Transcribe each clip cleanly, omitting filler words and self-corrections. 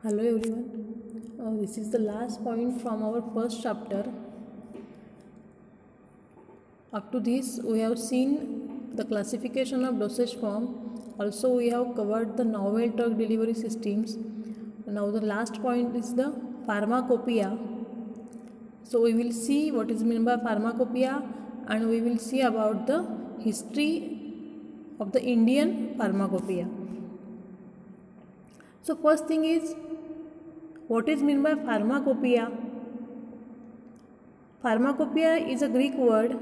Hello everyone. This is the last point from our first chapter. Up to this, we have seen the classification of dosage form. Also, we have covered the novel drug delivery systems. Now, the last point is the pharmacopoeia. So, we will see what is meant by pharmacopoeia, and we will see about the history of the Indian pharmacopoeia. So, first thing is, what is meant by pharmacopoeia? Pharmacopoeia is a Greek word,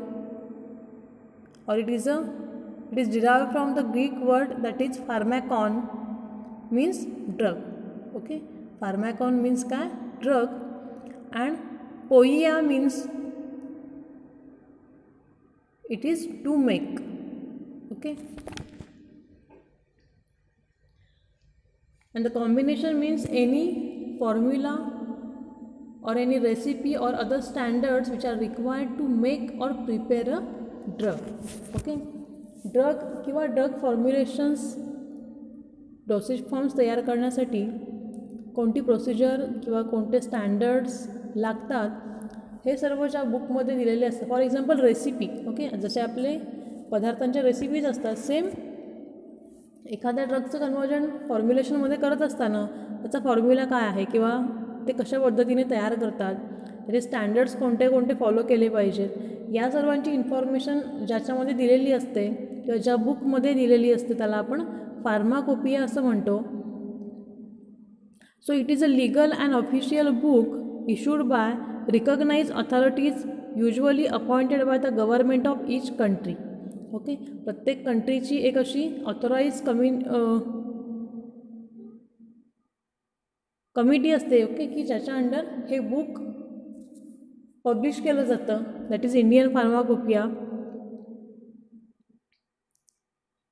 or it is derived from the Greek word that is pharmakon, means drug. Okay, pharmakon means काय? Drug, and poeia means it is to make. Okay, and the combination means any formula or any recipe or other standards which are required to make or prepare a drug. Okay, drug किंवा drug फॉर्म्युलेशन्स dosage forms तयार करण्यासाठी कोणती procedure किंवा कोणते standards लागतात हे सर्व ज्या बुकमध्ये दिलेले असतात. For example recipe. ओके, जसे आपले पदार्थांच्या रेसिपीज असतात, सेम एखाद्या ड्रगचं कन्वर्जन फॉर्म्युलेशनमध्ये करत असताना त्याचा फॉर्म्युला काय आहे किंवा ते कशा पद्धतीने तयार करतात, त्याचे स्टँडर्ड्स कोणते कोणते फॉलो केले पाहिजेत, या सर्वांची इन्फॉर्मेशन ज्याच्यामध्ये दिलेली असते किंवा ज्या बुकमध्ये दिलेली असते त्याला आपण फार्माकोपिया असं म्हणतो. So it is a legal and official book issued by recognise authorities usually appointed by the government of each country. Okay, प्रत्येक कंट्रीची एक अशी ऑथोराइज कमिटी असते. ओके, की ज्याच्या अंडर हे बुक पब्लिश केलं जातं, दॅट इज इंडियन फार्माकोपिया.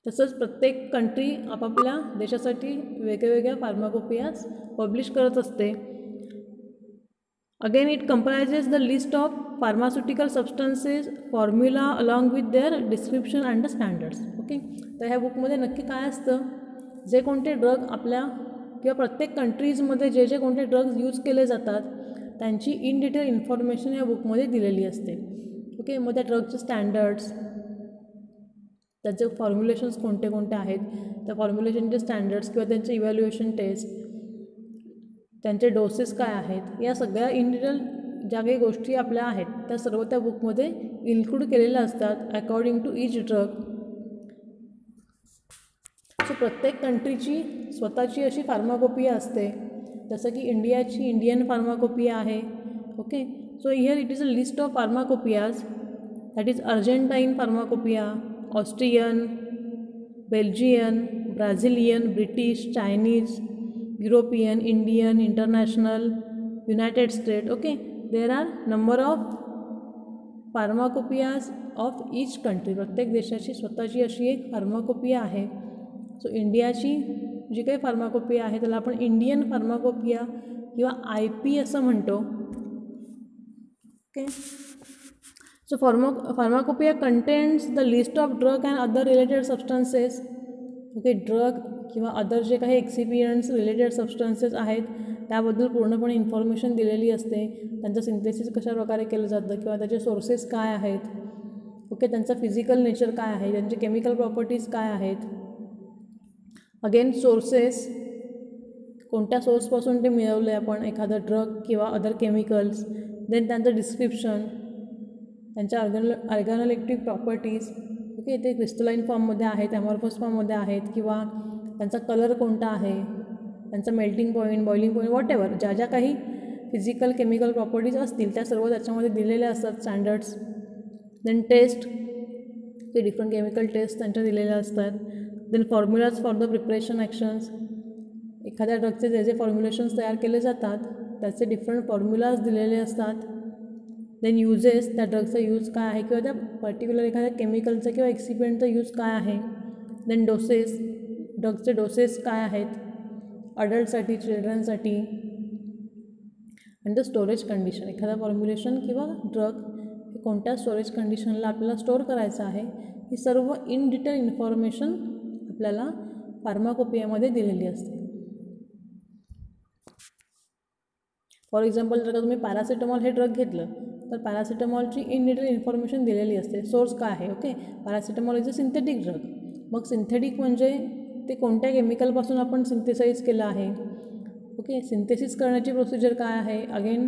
तसंच प्रत्येक कंट्री आपापल्या देशासाठी वेगवेगळ्या फार्माकोपियाज पब्लिश करत असते. Again it comprises the list of pharmaceutical substances formula along with their description and the standards. Okay, तर ह्या बुकमध्ये नक्की काय असतं, जे कोणते ड्रग आपल्या किंवा प्रत्येक कंट्रीजमध्ये जे जे कोणते ड्रग्ज यूज केले जातात त्यांची इन डिटेल इन्फॉर्मेशन या बुकमध्ये दिलेली असते. ओके, मग त्या ड्रगचे स्टँडर्ड्स, त्याचे फॉर्म्युलेशन्स कोणते कोणते आहेत, त्या फॉर्म्युलेशनचे स्टँडर्ड्स किंवा त्यांचे इव्हॅल्युएशन टेस्ट, त्यांचे डोसेस काय आहेत, या सगळ्या इन डिटेल ज्या काही गोष्टी आपल्या आहेत त्या सर्व त्या बुकमध्ये इन्क्लूड केलेल्या असतात according to each drug. So प्रत्येक कंट्रीची स्वतःची अशी फार्माकोपिया असते. जसं की इंडियाची इंडियन फार्माकोपिया आहे. Okay, so here it is a list of pharmacopoeias, that is Argentine pharmacopoeia, Austrian, Belgian, Brazilian, British, Chinese, European, Indian, international, United State. Okay, there are number of pharmacopoeias of each country. प्रत्येक देशाची स्वतःची अशी एक pharmacopoeia आहे. सो इंडियाची जी काही pharmacopoeia आहे त्याला आपण इंडियन फार्माकोपिया किंवा IP असं म्हणतो. Okay, so pharmacopoeia contains the list of drug and other related substances. Okay, drug किंवा अदर जे काही एक्सिपियंट्स रिलेटेड सबस्टन्सेस आहेत त्याबद्दल पूर्णपणे इन्फॉर्मेशन दिलेली असते. त्यांचं सिंथेसिस कशा प्रकारे केलं जातं किंवा त्याचे सोर्सेस काय आहेत. ओके, त्यांचं फिजिकल नेचर काय आहे, त्यांचे केमिकल प्रॉपर्टीज काय आहेत. अगेन सोर्सेस, कोणत्या सोर्सपासून ते मिळवलं आहे आपण एखादं ड्रग किंवा अदर केमिकल्स. देन त्यांचं डिस्क्रिप्शन, त्यांच्या ऑर्गॅनोलेक्टिव्ह प्रॉपर्टीज. ओके, ते क्रिस्टलाईन फॉर्ममध्ये आहेत, ॲमॉर्फस फॉर्ममध्ये आहेत, किंवा त्यांचा कलर कोणता आहे, त्यांचा melting point, boiling point, what ever ज्या ज्या काही फिजिकल केमिकल प्रॉपर्टीज असतील त्या सर्व त्याच्यामध्ये दिलेल्या असतात स्टँडर्ड्स. देन टेस्ट, ते डिफरंट केमिकल टेस्ट त्यांच्या दिलेल्या असतात. Then formulas for the preparation actions, एखाद्या ड्रगचे जे जे फॉर्म्युलेशन्स तयार केले जातात त्याचे डिफरंट फॉर्म्युलाज दिलेले असतात. देन युजेस, त्या ड्रगचा यूज काय आहे किंवा त्या पर्टिक्युलर एखाद्या केमिकलचा किंवा एक्सिपियंटचा यूज काय आहे. देन डोसेस, ड्रगचे डोसेस काय आहेत अडल्टसाठी, चिल्ड्रनसाठी. आणि द स्टोरेज कंडिशन, एखादा फॉर्म्युलेशन किंवा ड्रग कोणत्या स्टोरेज कंडिशनला आपल्याला स्टोअर करायचं आहे, ही सर्व इन डिटेल इन्फॉर्मेशन आपल्याला फार्माकोपियामध्ये दिलेली असते. फॉर एक्झाम्पल जर का तुम्ही पॅरासिटामॉल हे ड्रग घेतलं तर पॅरासिटामॉलची इन डिटेल इन्फॉर्मेशन दिलेली असते, सोर्स काय आहे. Okay, paracetamol is a synthetic drug. Mug synthetic म्हणजे ते कोणत्या केमिकलपासून आपण सिंथेसाइज केलं आहे. ओके, सिंथेसिस करण्याची प्रोसिजर काय आहे. अगेन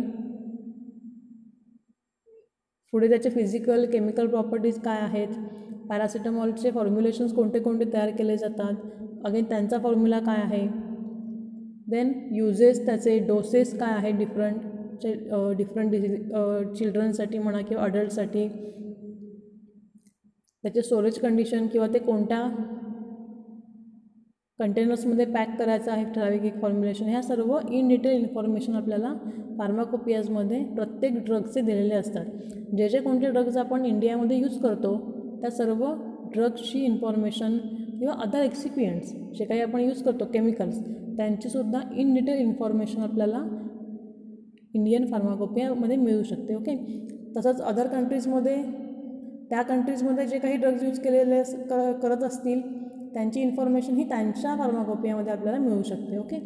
पुढे त्याचे फिजिकल केमिकल प्रॉपर्टीज काय आहेत. पॅरासिटामॉलचे फॉर्म्युलेशन्स कोणते कोणते तयार केले जातात. अगेन त्यांचा फॉर्म्युला काय आहे. देन युजेस, त्याचे डोसेस काय आहे डिफरंट डिसीज चिल्ड्रनसाठी म्हणा किंवा अडल्टसाठी. त्याचे स्टोरेज कंडिशन किंवा ते कोणत्या कंटेनर्समध्ये पॅक करायचं आहे ठराविक एक फॉर्म्युलेशन. ह्या सर्व इन डिटेल इन्फॉर्मेशन आपल्याला फार्माकोपियाजमध्ये प्रत्येक ड्रगचे दिलेले असतात. जे जे कोणते ड्रग्ज आपण इंडियामध्ये यूज करतो त्या सर्व ड्रग्सची इन्फॉर्मेशन किंवा अदर एक्सिपियंट्स जे काही आपण यूज करतो केमिकल्स त्यांचीसुद्धा इन डिटेल इन्फॉर्मेशन आपल्याला इंडियन फार्माकोपियामध्ये मिळू शकते. ओके, तसंच अदर कंट्रीजमध्ये त्या कंट्रीजमध्ये जे काही ड्रग्ज यूज केलेले करत असतील त्यांची इन्फॉर्मेशन ही त्यांच्या फार्माकोपियामध्ये आपल्याला मिळू शकते. Okay,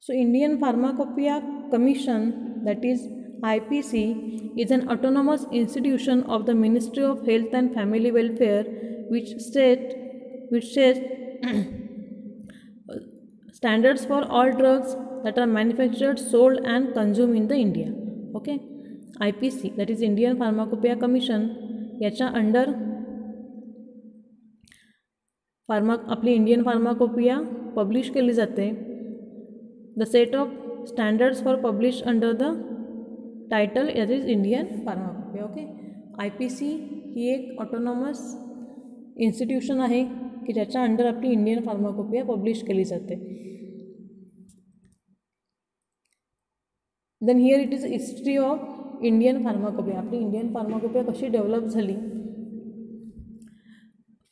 so Indian pharmacopoeia commission, that is IPC, is an autonomous institution of the Ministry of Health and Family Welfare which sets standards for all drugs that are manufactured, sold and consumed in the India. Okay, IPC, that is Indian Pharmacopoeia Commission, याच्या under आपली Indian pharmacopoeia publish केली जाते. The set of standards for publish under the title यात is Indian pharmacopoeia. Okay, IPC ही एक autonomous institution आहे की ज्याच्या अंडर आपली इंडियन फार्माकोपिया पब्लिश केली जाते. Then here it is history of Indian pharmacopoeia. आपली इंडियन फार्माकोपिया कशी डेव्हलप झाली.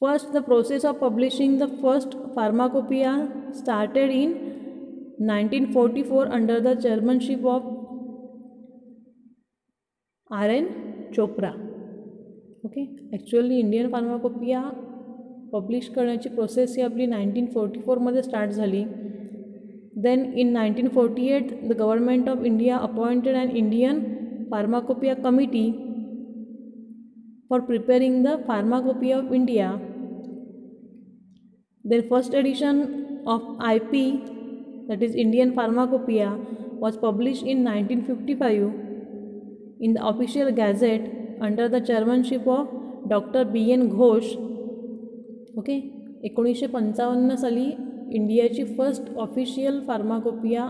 First, the process of publishing the first pharmacopoeia started in 1944 under the chairmanship of R.N. Chopra. Okay, actually Indian pharmacopoeia publish करण्याची process ही आपली 1944मध्ये start झाली. Then in 1948 the government of India appointed an Indian pharmacopoeia committee for preparing the pharmacopoeia of India. Then first edition of IP, that is Indian Pharmacopoeia, was published in 1955 in the official gazette under the chairmanship of Dr. B.N. Ghosh. Okay, 1955 साली इंडियाची first official pharmacopoeia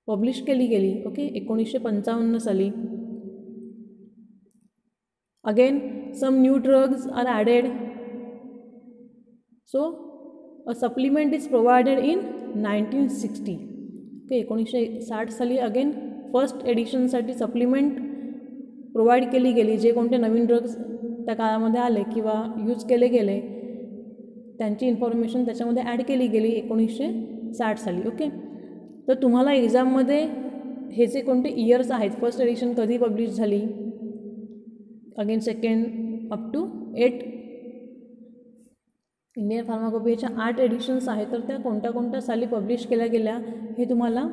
publish केली गेली. Okay, 1955 साली. Again some new drugs are added. So a supplement is provided in 1960. Okay, 1960 साली again first एडिशनसाठी supplement provide केली गेली. जे कोणते नवीन ड्रग्स त्या काळामध्ये आले किंवा यूज केले गेले त्यांची इन्फॉर्मेशन त्याच्यामध्ये ॲड केली गेली 1960 साली. ओके, तर तुम्हाला एक्झाममध्ये हे जे कोणते इयर्स आहेत, फर्स्ट एडिशन कधी पब्लिश झाली, again second up to 8 Indian फार्माकोपियाच्या 8 एडिशन्स आहेत, तर त्या कोणत्या कोणत्या साली पब्लिश केल्या गेल्या हे तुम्हाला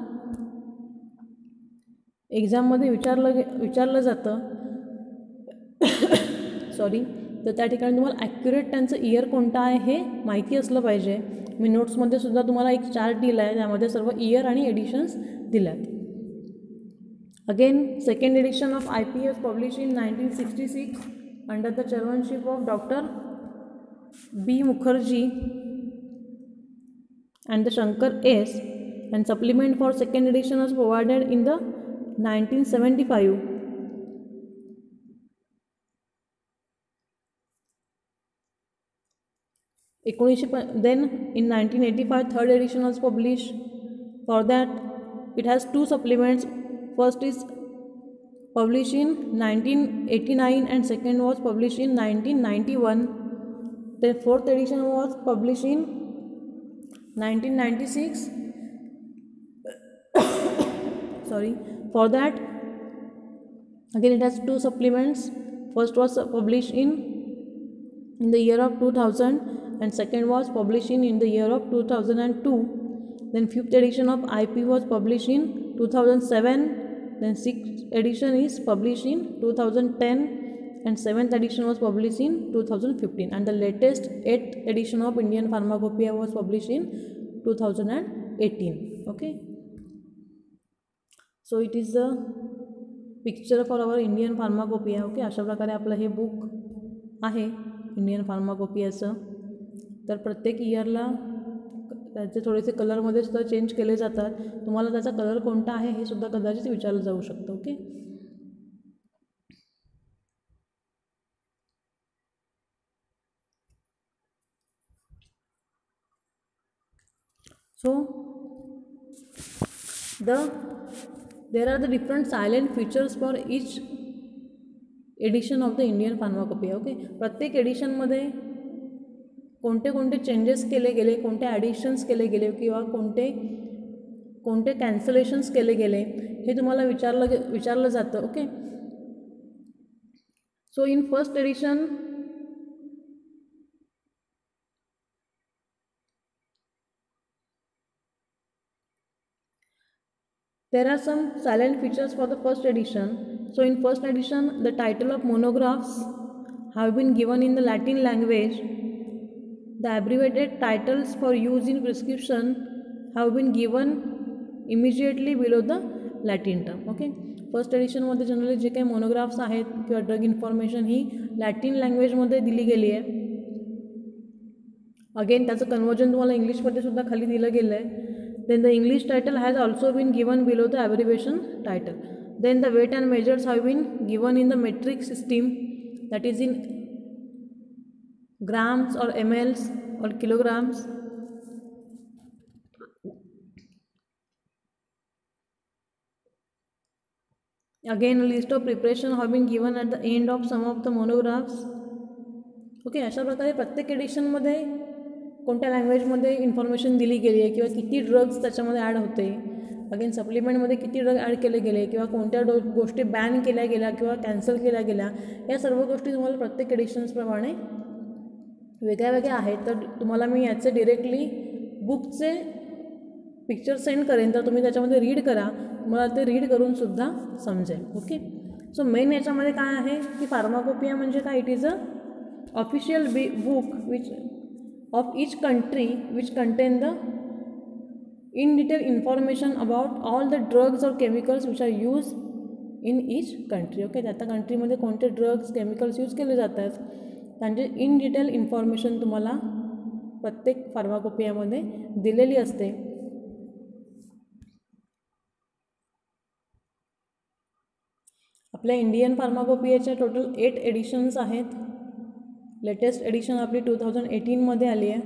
एक्झाममध्ये विचारलं जातं. सॉरी, तर त्या ठिकाणी तुम्हाला ॲक्युरेट त्यांचं इयर कोणतं आहे हे माहिती असलं पाहिजे. मी नोट्समध्ये सुद्धा तुम्हाला एक चार्ट दिला आहे, त्यामध्ये सर्व इयर आणि एडिशन्स दिल्यात. Again second edition of IP was published in 1966 under the chairmanship of Dr. B. Mukherjee and the Shankar S. and supplement for second edition was provided in the 1975. Then in 1985 third edition was published. For that it has 2 supplements. First is published in 1989 and second was published in 1991. The fourth edition was published in 1996. Sorry. For that again it has 2 supplements. First was published in the year of 2000, and second was published in the year of 2002. Then fifth edition of IP was published in 2007. Then sixth edition is published in 2010, and seventh edition was published in 2015, and the latest eighth edition of Indian Pharmacopoeia was published in 2018. Okay, so it is the picture for our Indian Pharmacopoeia. Okay, अशा प्रकारे आपलं हे book आहे Indian फार्माकोपियाचं. तर प्रत्येक इयरला त्याचे थोडेसे कलरमध्ये सुद्धा चेंज केले जातात. तुम्हाला त्याचा कलर कोणता आहे हे सुद्धा कदाचित विचारलं जाऊ शकतं. Okay, so there are the different silent features for each edition of the Indian Pharmacopoeia. Okay, प्रत्येक एडिशनमध्ये कोणते कोणते चेंजेस केले गेले, कोणते ॲडिशन्स केले गेले किंवा कोणते कॅन्सलेशन्स केले गेले हे तुम्हाला विचारलं जातं. Okay, so in first edition there are some silent features for the first edition. So in first edition the title of monographs have been given in the Latin language. The abbreviated titles for use in prescription have been given immediately below the Latin term. Okay, first एडिशनमध्ये generally जे काही monographs आहेत किंवा drug information ही Latin लँग्वेजमध्ये दिली गेली आहे. अगेन त्याचं कन्वर्जन तुम्हाला इंग्लिशमध्ये सुद्धा खाली दिलं गेलं आहे. Then the English title has also been given below the abbreviation title. Then the weight and measures have been given in the metric system, that is in grams or mls or kilograms. Again a list of preparation have been given at the end of some of the monographs. Okay, अशा प्रकारे प्रत्येक एडिशनमध्ये कोणत्या लँग्वेजमध्ये information दिली गेली आहे किंवा किती drugs त्याच्यामध्ये ॲड होते. अगेन सप्लिमेंटमध्ये किती ड्रग ॲड केले गेले किंवा कोणत्या गोष्टी बॅन केल्या गेल्या किंवा कॅन्सल केल्या गेल्या, या सर्व गोष्टी तुम्हाला प्रत्येक एडिशन्सप्रमाणे वेगळ्या वेगळ्या आहेत. तर तुम्हाला मी याचे डिरेक्टली बुकचे पिक्चर सेंड करेन, तर तुम्ही त्याच्यामध्ये रीड करा, तुम्हाला ते रीड करूनसुद्धा समजेल. ओके, सो मेन याच्यामध्ये काय आहे की फार्माकोपिया म्हणजे काय, it is a official book which of each country which contain the in detail information about all the drugs or chemicals which are used in each country. Okay, त्या कंट्रीमध्ये कोणते drugs chemicals use केले जातात त्यांचे in detail information तुम्हाला प्रत्येक फार्माकोपियामध्ये दिलेली असते. आपल्या इंडियन फार्माकोपियाच्या टोटल 8 एडिशन्स आहेत. लेटेस्ट एडिशन आपली 2018मध्ये आली आहे.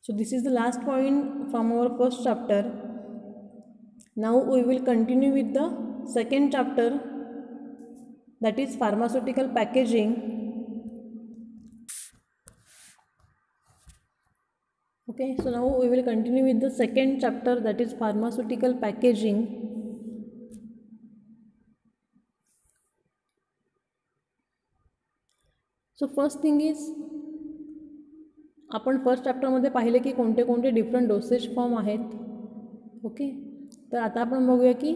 So this is the last point from our first chapter. Now we will continue with the second chapter, that is pharmaceutical packaging. Okay, so now we will continue with the second chapter, that is pharmaceutical packaging. So first thing is, आपण first चॅप्टरमध्ये पाहिले की कोणते कोणते different dosage form आहेत. Okay, तर आता आपण बघूया की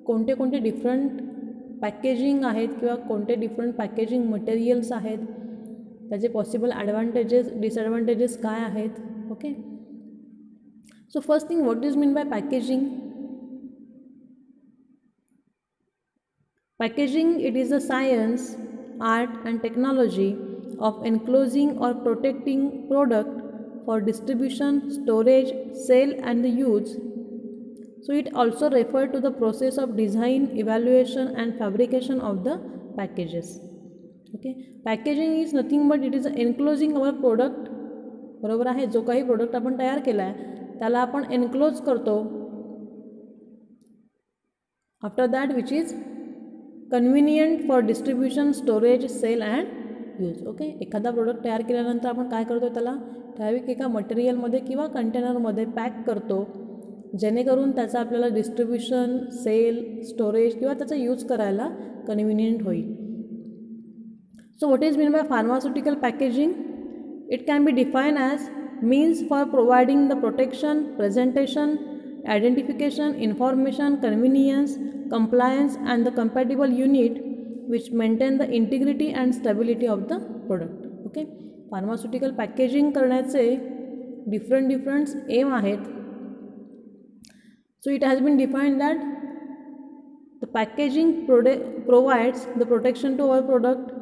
कोणते कोणते डिफरंट पॅकेजिंग आहेत किंवा कोणते डिफरंट पॅकेजिंग मटेरियल्स आहेत, त्याचे पॉसिबल ॲडव्हान्टेजेस डिसॲडव्हान्टेजेस काय आहेत. Okay, so first thing, what is mean by packaging. Packaging, it is a science, art and technology of enclosing or protecting product for distribution, storage, sale and the use. So it also refers to the process of design, evaluation and fabrication of the packages. Okay, packaging is nothing but it is enclosing our product. बरोबर आहे, जो काही product आपण तयार केला आहे त्याला आपण एनक्लोज करतो. After that which is convenient for distribution, storage, sale and use. Okay, एखादा प्रोडक्ट तयार केल्यानंतर आपण काय करतो, त्याला ठराविक एका मटेरियलमध्ये किंवा कंटेनरमध्ये पॅक करतो जेणेकरून त्याचा आपल्याला डिस्ट्रीब्युशन, सेल, स्टोरेज किंवा त्याचा यूज करायला कन्व्हिनियंट होईल. So what is meant by pharmaceutical packaging? It can be defined as means for providing the protection, presentation, identification, information, convenience, compliance and the compatible unit which maintain the integrity and stability of the product. Okay, pharmaceutical packaging करण्याचे different aim आहेत. So it has been defined that the packaging provides the protection to our product.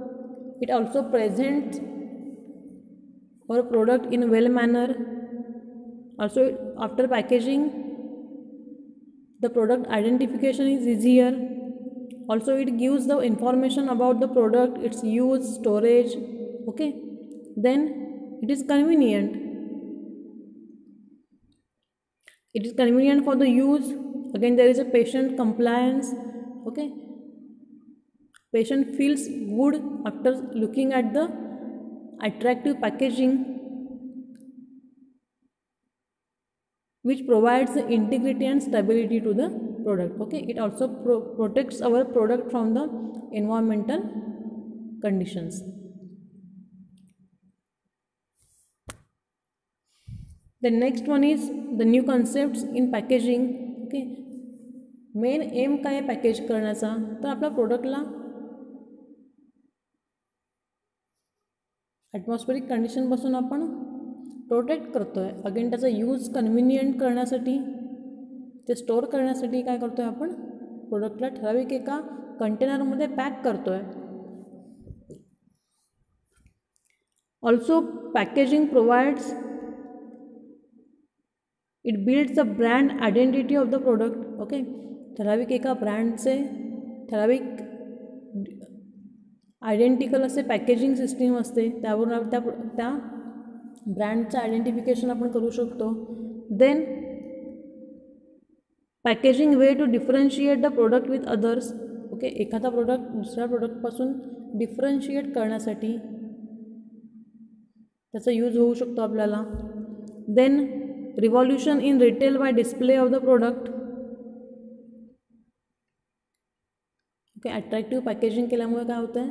It also presents our product in a well manner. Also after packaging, the product identification is easier. Also it gives the information about the product, its use, storage. Okay, then it is convenient. It is convenient for the use. Again, there is a patient compliance. Okay, patient feels good after looking at the attractive packaging which provides the integrity and stability to the product. Okay, it also protects our product from the environmental conditions. The next one is the new concepts in packaging. Okay, main M काय आहे package करण्याचा, तर आपल्या प्रोडक्टला atmospheric कंडिशनपासून आपण protect करतो आहे. Again त्याचा use convenient करण्यासाठी, ते स्टोअर करण्यासाठी काय करतो आहे आपण, प्रोडक्टला ठराविक एका कंटेनरमध्ये पॅक करतो आहे. Also packaging provides, it builds the brand identity of the product. Okay, ठराविक एका ब्रँडचे ठराविक आयडेंटिकल असे पॅकेजिंग सिस्टीम असते, त्यावरून त्या ब्रँडचं आयडेंटिफिकेशन आपण करू शकतो. Then packaging way to differentiate the product with others. Okay, एखादा प्रोडक्ट दुसऱ्या प्रोडक्टपासून डिफरन्शिएट करण्यासाठी त्याचा यूज होऊ शकतो आपल्याला. Then revolution in retail by display of the product. Okay, attractive packaging केल्यामुळे काय होतं आहे,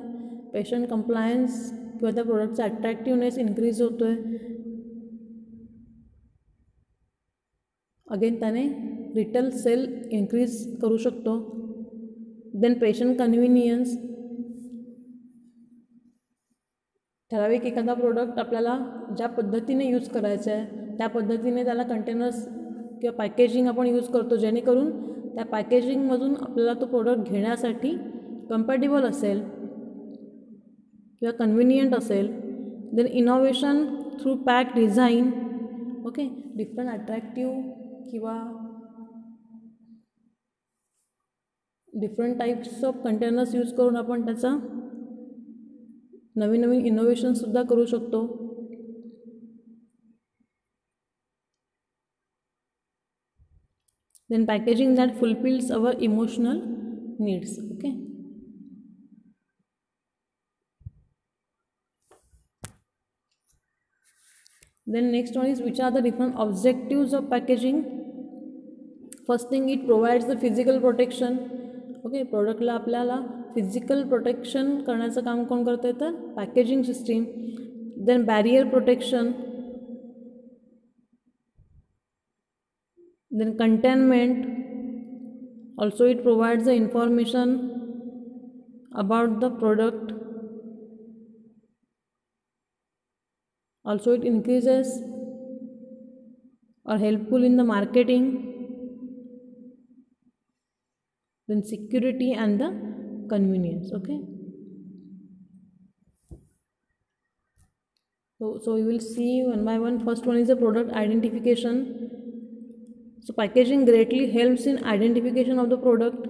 पेशंट कंप्लायन्स किंवा त्या प्रोडक्टचा अट्रॅक्टिव्हनेस इन्क्रीज होतो आहे. अगेन त्याने रिटेल सेल इन्क्रीज करू शकतो. देन पेशंट कन्व्हिनियन्स, ठराविक एखादा प्रोडक्ट आपल्याला ज्या पद्धतीने यूज करायचं आहे त्या पद्धतीने त्याला कंटेनर्स किंवा पॅकेजिंग आपण यूज करतो, जेणेकरून त्या पॅकेजिंगमधून आपल्याला तो प्रोडक्ट घेण्यासाठी कम्पॅटेबल असेल किंवा कन्व्हिनियंट असेल. Then innovation through pack design. Okay, different attractive किंवा different types of containers use करून आपण त्याचा नवीन नवीन इनोव्हेशनसुद्धा करू शकतो. Then packaging that fulfils our emotional needs. Okay, then next one is which are the different objectives of packaging. First thing, it provides the physical protection. Okay, प्रोडक्टला आपल्याला फिजिकल प्रोटेक्शन करण्याचं काम कोण करतं आहे, तर packaging system. Then barrier protection, then containment. Also it provides the information about the product. Also it increases or helpful in the marketing. Then security and the convenience. Okay, so we will see one by one. First one is the product identification. So packaging greatly helps in identification of the product.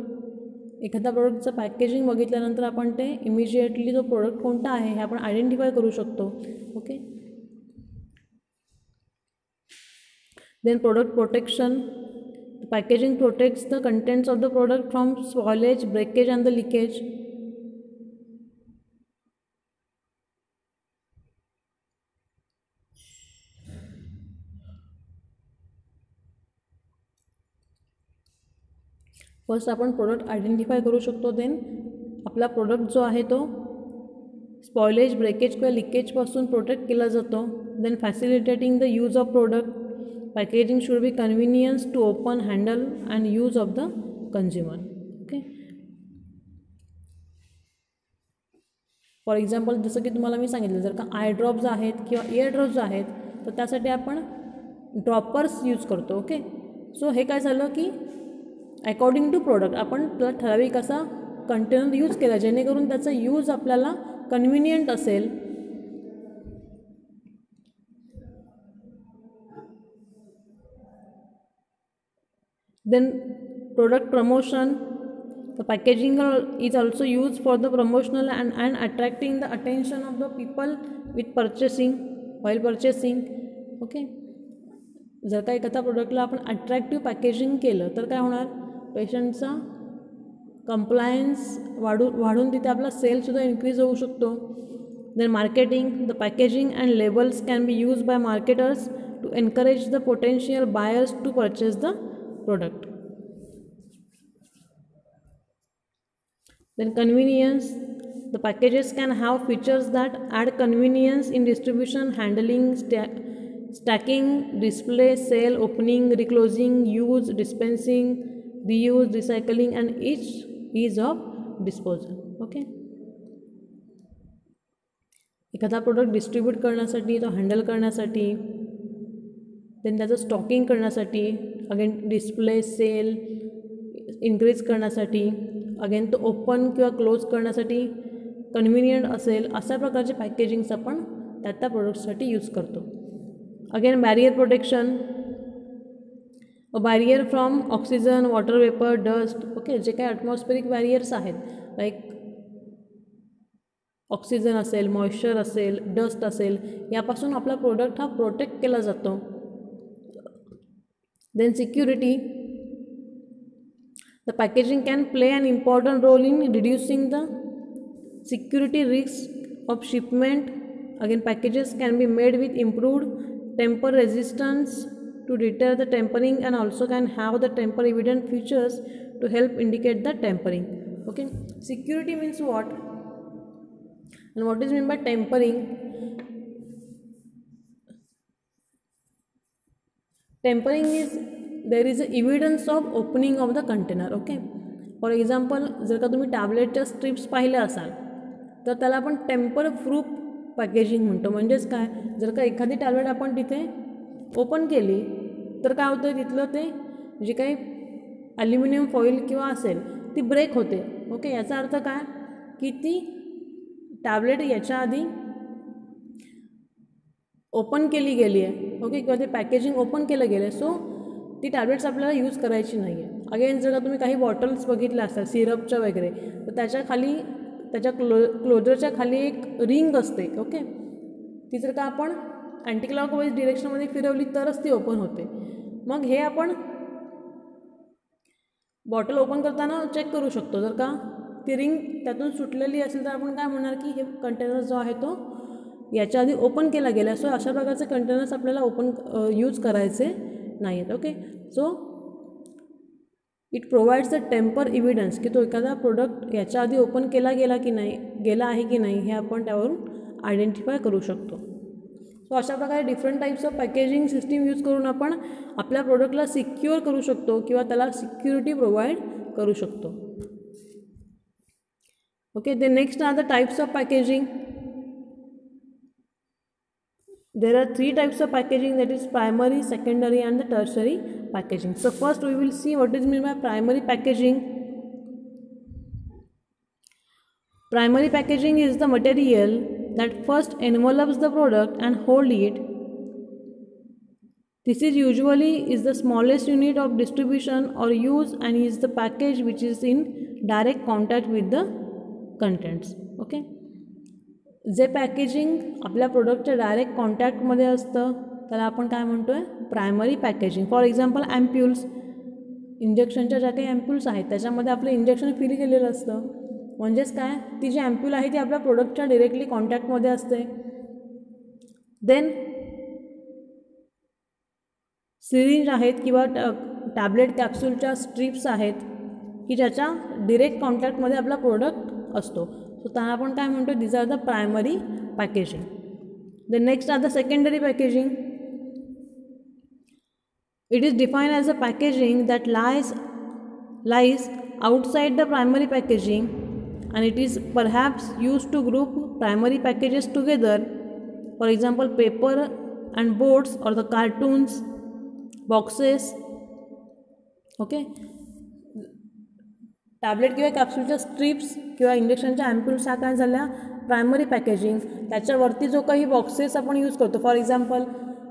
एखाद्या प्रोडक्टचं packaging बघितल्यानंतर आपण ते immediately जो product कोणता आहे हे आपण identify करू शकतो. Okay, then product protection. The packaging protects the contents of the product from spoilage, breakage and the leakage. First आपण प्रोडक्ट आयडेंटिफाय करू शकतो. देन आपला प्रोडक्ट जो आहे तो स्पॉइलेज, ब्रेकेज किंवा लिकेजपासून प्रोटेक्ट केला जातो. Then facilitating the use of product. Packaging should be convenience to open, handle and use of the consumer. Okay. For example जसं की तुम्हाला मी सांगितलं, जर का आय ड्रॉप्स आहेत किंवा इयर ड्रॉप्स आहेत तर त्यासाठी आपण ड्रॉपर्स यूज करतो. ओके. सो हे काय झालं की अकॉर्डिंग टू प्रोडक्ट आपण त्याला ठराविक असा कंटेनर यूज केला जेणेकरून त्याचा यूज आपल्याला कन्व्हिनियंट असेल. Then product promotion. The packaging is also used for the promotional and attracting the attention of the people with purchasing, while purchasing. Okay. जर का एखाद्या प्रोडक्टला आपण अट्रॅक्टिव्ह पॅकेजिंग केलं तर काय होणार, पेशंटचा कंप्लायन्स वाढून तिथे आपला सेलसुद्धा इन्क्रीज होऊ शकतो. Then marketing. The packaging and labels can be use by marketers to encourage the potential buyers to purchase the product. Then convenience. The packages can have features that add convenience in distribution, handling, stacking, display, sale, opening, reclosing, use, dispensing, reuse, recycling and ease of disposal. Okay. एखादा product distribute करण्यासाठी, तो handle करण्यासाठी, then त्याचं stocking करण्यासाठी, again display, sale increase करण्यासाठी, again तो open किंवा close करण्यासाठी कन्व्हिनियंट असेल अशा प्रकारचे पॅकेजिंग्स आपण त्या प्रोडक्टसाठी यूज करतो. Again barrier protection. A barrier from oxygen, water vapour, dust. Okay. जे काही ॲटमॉस्फेरिक बॅरियर्स आहेत लाईक ऑक्सिजन असेल, मॉइश्चर असेल, डस्ट असेल, यापासून आपला प्रोडक्ट हा प्रोटेक्ट केला जातो. Then security. The packaging can play an important role in reducing the security risk of shipment. Again, packages can be made with improved tamper resistance to deter the tampering and also can have the tamper evident features to help indicate the tampering. Okay. Security means what? And what is meant by tampering? Tampering is there is evidence of opening of the container. Okay. For example जर का तुम्ही टॅबलेटच्या strips पाहिल्या असाल तर त्याला आपण temper proof packaging म्हणतो. म्हणजेच काय, जर का एखादी टॅबलेट आपण तिथे ओपन केली तर काय होतं, तिथलं ते जे काही ॲल्युमिनियम फॉईल किंवा असेल ती ब्रेक होते. ओके. याचा अर्थ काय की ती टॅबलेट याच्या आधी ओपन केली गेली आहे. ओके. किंवा ते पॅकेजिंग ओपन केलं गेलं आहे. सो ती टॅब्लेट्स आपल्याला यूज करायची नाही आहे. अगेन जर का तुम्ही काही बॉटल्स बघितल्या असतात सिरपच्या वगैरे तर त्याच्या खाली त्याच्या क्लोजरच्या खाली एक रिंग असते. ओके. ती जर का आपण अँटी क्लॉकवाईज डिरेक्शनमध्ये फिरवली तरच ती ओपन होते. मग हे आपण बॉटल ओपन करताना चेक करू शकतो. जर का ती रिंग त्यातून सुटलेली असेल तर आपण काय म्हणणार की हे कंटेनर जो आहे तो याच्या आधी ओपन केला गेला. सो अशा प्रकारचे कंटेनर्स आपल्याला ओपन यूज करायचे नाही आहेत. Okay. So it provides the tamper evidence की तो एखादा प्रोडक्ट याच्या आधी ओपन केला गेला आहे की नाही हे आपण त्यावरून आयडेंटिफाय करू शकतो. सो अशा प्रकारे different types of packaging system use करून आपण आपल्या प्रोडक्टला सिक्युअर करू शकतो किंवा त्याला सिक्युरिटी प्रोव्हाइड करू शकतो. Okay. The next are the types of packaging. There are three types of packaging, that is primary, secondary and the tertiary packaging. So first we will see what is meant by primary packaging. Primary packaging is the material that first envelopes the product and hold it. This is usually the smallest unit of distribution or use and is the package which is in direct contact with the contents. Okay. J packaging आपल्या प्रोडक्टच्या direct कॉन्टॅक्टमध्ये असतं त्याला आपण काय म्हणतो आहे, primary packaging. For example ॲम्प्युल्स, इंजेक्शनच्या ज्या काही ॲम्प्युल्स आहेत त्याच्यामध्ये आपलं इंजेक्शन फिल केलेलं असतं. म्हणजेच काय, ती जी ॲम्प्युल आहे ती आपल्या प्रोडक्टच्या डिरेक्टली कॉन्टॅक्टमध्ये असते. देन सिरिंज आहेत किंवा टॅबलेट कॅप्सूलच्या स्ट्रिप्स आहेत की ज्याच्या डिरेक्ट कॉन्टॅक्टमध्ये आपला प्रोडक्ट असतो. सो त्यांना आपण काय म्हणतो, these are the primary packaging. The next are the secondary packaging. It is defined as a packaging that lies outside the primary packaging and it is perhaps used to group primary packages together. For example, paper and boards or the cartoons, boxes. Okay, tablet किंवा कॅप्सूलच्या strips किंवा इंजेक्शनच्या ॲम्प्युल्स ह्या काय झाल्या primary packaging. त्याच्यावरती जो काही boxes आपण यूज करतो, फॉर एक्झाम्पल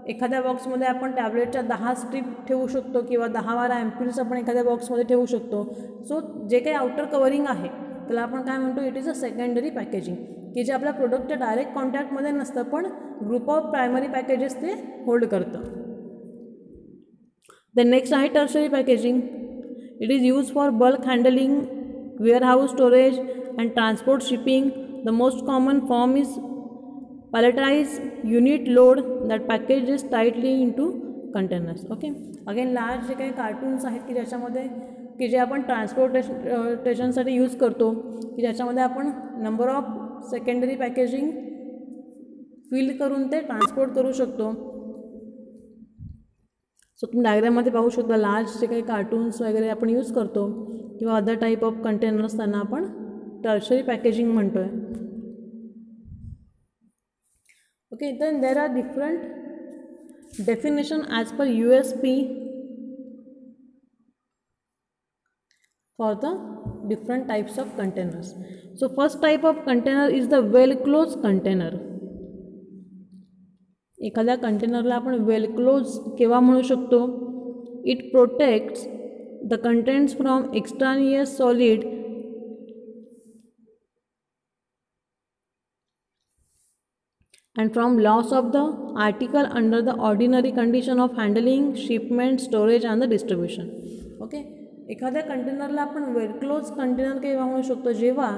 एखाद्या बॉक्समध्ये आपण टॅबलेटच्या 10 स्ट्रीप ठेवू शकतो किंवा 10-12 ॲम्प्युल्स आपण एखाद्या बॉक्समध्ये ठेवू शकतो. सो जे काही आउटर कवरिंग आहे त्याला आपण काय म्हणतो, it is a secondary packaging, की जे आपल्या प्रोडक्टच्या डायरेक्ट कॉन्टॅक्टमध्ये नसतं पण ग्रुप ऑफ प्रायमरी पॅकेजेस ते होल्ड करतं. द नेक्स्ट आहे tertiary packaging. It is use for bulk handling, warehouse storage and transport shipping. The most common form is palletized unit load that packages tightly into containers. Okay, again large जे काही cartons आहेत की ज्याच्यामध्ये की जे आपण ट्रान्सपोर्टेशनसाठी use करतो, की ज्याच्यामध्ये आपण number of secondary packaging fill करून ते ट्रान्सपोर्ट करू शकतो. सो तुम्ही डायग्राममध्ये पाहू शकता लार्ज जे काही कार्टून्स वगैरे आपण यूज करतो किंवा अदर टाईप ऑफ कंटेनर्स त्यांना आपण टर्शरी पॅकेजिंग म्हणतो आहे. Okay, then there are different definition as per USP for the different types of containers. So first type of container is the well closed container. एखाद्या कंटेनरला आपण well close केव्हा म्हणू शकतो, it protects the contents from extraneous solid and from loss of the article under the ordinary condition of handling, shipment, storage and the distribution. Okay, एखाद्या कंटेनरला आपण well close container केव्हा म्हणू शकतो, जेव्हा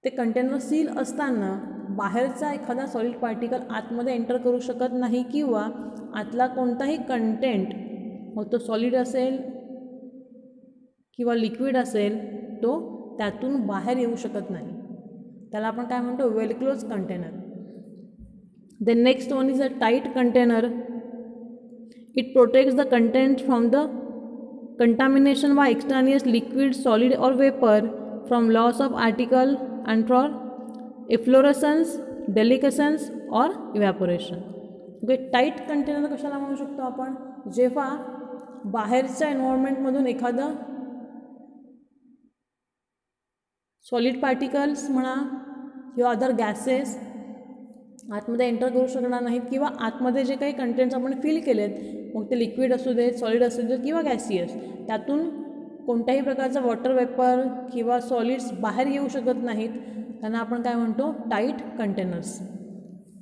ते कंटेनर सील असताना बाहेरचा एखादा सॉलिड पार्टिकल आतमध्ये एंटर करू शकत नाही किंवा आतला कोणताही कंटेंट, मग तो सॉलिड असेल किंवा लिक्विड असेल, तो त्यातून बाहेर येऊ शकत नाही. त्याला आपण काय म्हणतो, well close container. The next one is a tight container. It protects the content from the contamination by extraneous liquid, solid or vapour, from loss of article and for efflorescence, deliquescence or evaporation. Okay, tight container कशाला म्हणू शकतो आपण, जेव्हा बाहेरच्या एन्व्हायरमेंटमधून एखादं solid particles म्हणा किंवा other gases आतमध्ये एंटर करू शकणार नाहीत किंवा आतमध्ये जे काही कंटेंट्स आपण फिल केलेत, मग ते लिक्विड असू देत, सॉलिड असू देत किंवा गॅसियस, त्यातून कोणत्याही प्रकारचा वॉटर वेपर किंवा सॉलिड्स बाहेर येऊ शकत नाहीत, त्यांना आपण काय म्हणतो, tight containers.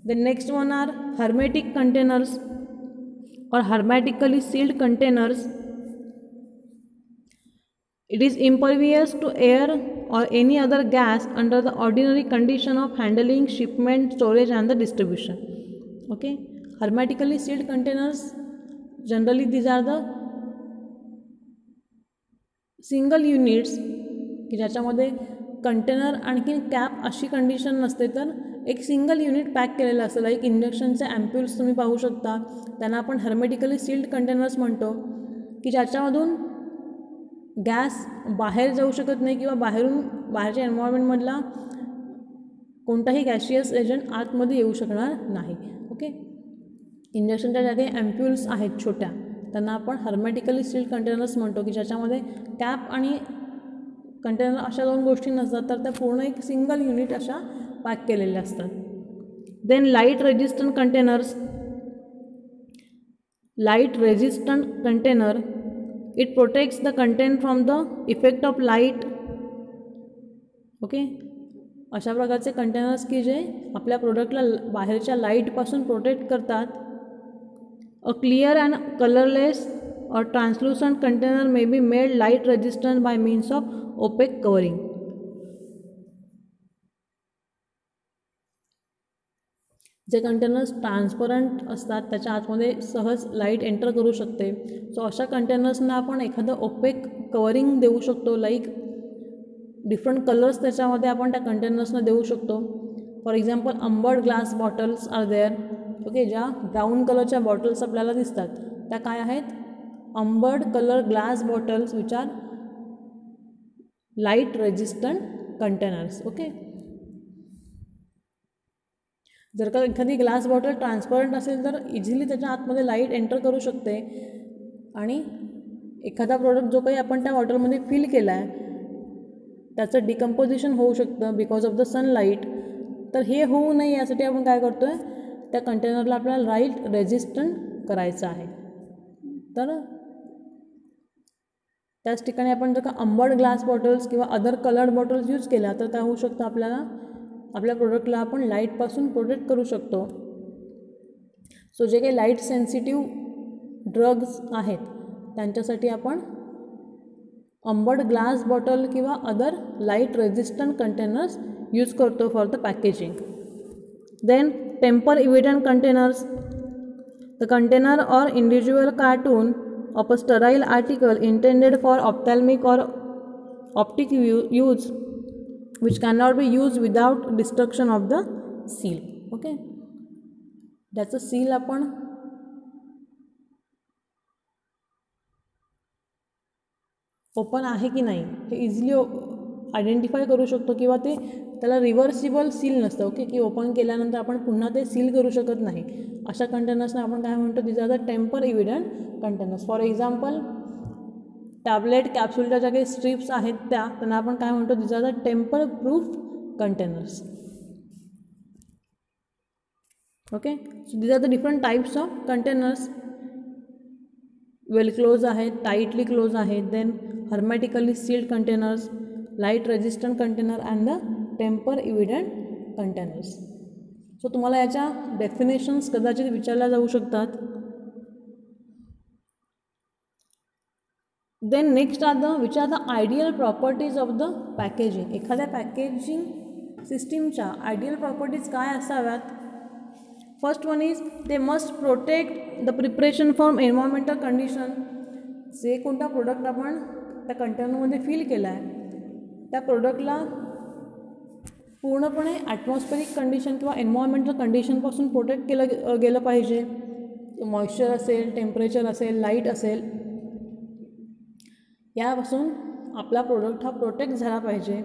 The next one are hermetic containers or hermetically sealed containers. It is impervious to air or any other gas under the ordinary condition of handling, shipment, storage and the distribution. Okay, hermetically sealed containers, generally these are the single units की ज्याच्यामध्ये container आणखी cap अशी condition नसते, तर एक single unit pack केलेलं असतं. Like इंजेक्शनचे ॲम्प्युल्स तुम्ही पाहू शकता, त्यांना आपण हर्मेटिकली सील्ड कंटेनर्स म्हणतो, की ज्याच्यामधून गॅस बाहेर जाऊ शकत नाही किंवा बाहेरच्या एन्व्हायरमेंटमधला कोणताही गॅशियस एजंट आतमध्ये येऊ शकणार नाही. ओके, इंजेक्शनच्या ज्या काही ॲम्प्युल्स आहेत छोट्या, त्यांना आपण हर्मेटिकली सील्ड कंटेनर्स म्हणतो, की ज्याच्यामध्ये कॅप आणि कंटेनर अशा दोन गोष्टी नसतात, तर त्या पूर्ण एक सिंगल युनिट अशा पॅक केलेल्या असतात. Then light resistant containers. Light resistant container, it protects the content from the effect of light. Okay, अशा प्रकारचे कंटेनर्स की जे आपल्या प्रोडक्टला बाहेरच्या लाईटपासून प्रोटेक्ट करतात. A clear and colourless or translucent container may be made light resistant by means of opaque covering. J containers transparent असतात त्याच्या आतमध्ये सहज लाईट एंटर करू शकते. सो अशा कंटेनर्सना आपण एखादं ओपेक कवरिंग देऊ शकतो, लाईक डिफरंट कलर्स त्याच्यामध्ये आपण त्या कंटेनर्सना देऊ शकतो. For example amber glass bottles are there. Okay, ज्या ब्राऊन कलरच्या बॉटल्स आपल्याला दिसतात त्या काय आहेत? Amber colour glass bottles which are light resistant containers. Okay, जर का एखादी ग्लास बॉटल ट्रान्सपरंट असेल तर इझिली त्याच्या आतमध्ये लाईट एंटर करू शकते आणि एखादा प्रोडक्ट जो काही आपण त्या बॉटलमध्ये फिल केला आहे त्याचं डिकम्पोजिशन होऊ शकतं बिकॉज ऑफ द सनलाईट. तर हे होऊ नये यासाठी आपण काय करतो आहे, त्या कंटेनरला आपल्याला लाईट रेजिस्टंट करायचं आहे. तर त्याच ठिकाणी आपण जर का अंबर्ड ग्लास बॉटल्स किंवा अदर कलर्ड बॉटल्स यूज केल्या तर काय होऊ शकतं, आपल्याला आपल्या प्रोडक्टला आपण लाईटपासून प्रोटेक्ट करू शकतो. सो जे काही लाईट सेन्सिटिव्ह ड्रग्ज आहेत त्यांच्यासाठी आपण अंबर्ड ग्लास बॉटल किंवा other light resistant containers use करतो for the packaging. Then tamper evident containers. The container or individual cartoon of a sterile article intended for ophthalmic or optic use which cannot be used without destruction of the seal. Okay, ज्याचं seal आपण open आहे की नाही हे easily identify करू शकतो किंवा ते त्याला रिव्हर्सिबल सील नसतं. ओके, की ओपन केल्यानंतर आपण पुन्हा ते सील करू शकत नाही. अशा कंटेनर्सना आपण काय म्हणतो, this are the tamper evident containers. For example tablet कॅप्सूलच्या ज्या काही स्ट्रिप्स आहेत त्यांना आपण काय म्हणतो, this are the tamper proof containers. Okay, so this are the different types of containers. Well close आहेत, टाईटली क्लोज आहेत, then hermetically sealed containers, light resistant container and the tamper evident containers. So तुम्हाला याच्या definitions कदाचित विचारल्या जाऊ शकतात. Then next are the which are the ideal properties of the packaging. एखाद्या packaging सिस्टीमच्या आयडियल प्रॉपर्टीज काय असाव्यात? First one is they must protect the preparation from environmental condition. जे कोणता प्रोडक्ट आपण त्या कंटेनरमध्ये फिल केला आहे त्या प्रोडक्टला पूर्णपणे ॲटमॉस्फेरिक कंडिशन किंवा एन्व्हायरमेंटल कंडिशनपासून प्रोटेक्ट केलं गेलं पाहिजे. मॉइश्चर असेल, टेम्परेचर असेल, लाईट असेल, यापासून आपला प्रोडक्ट हा प्रोटेक्ट झाला पाहिजे.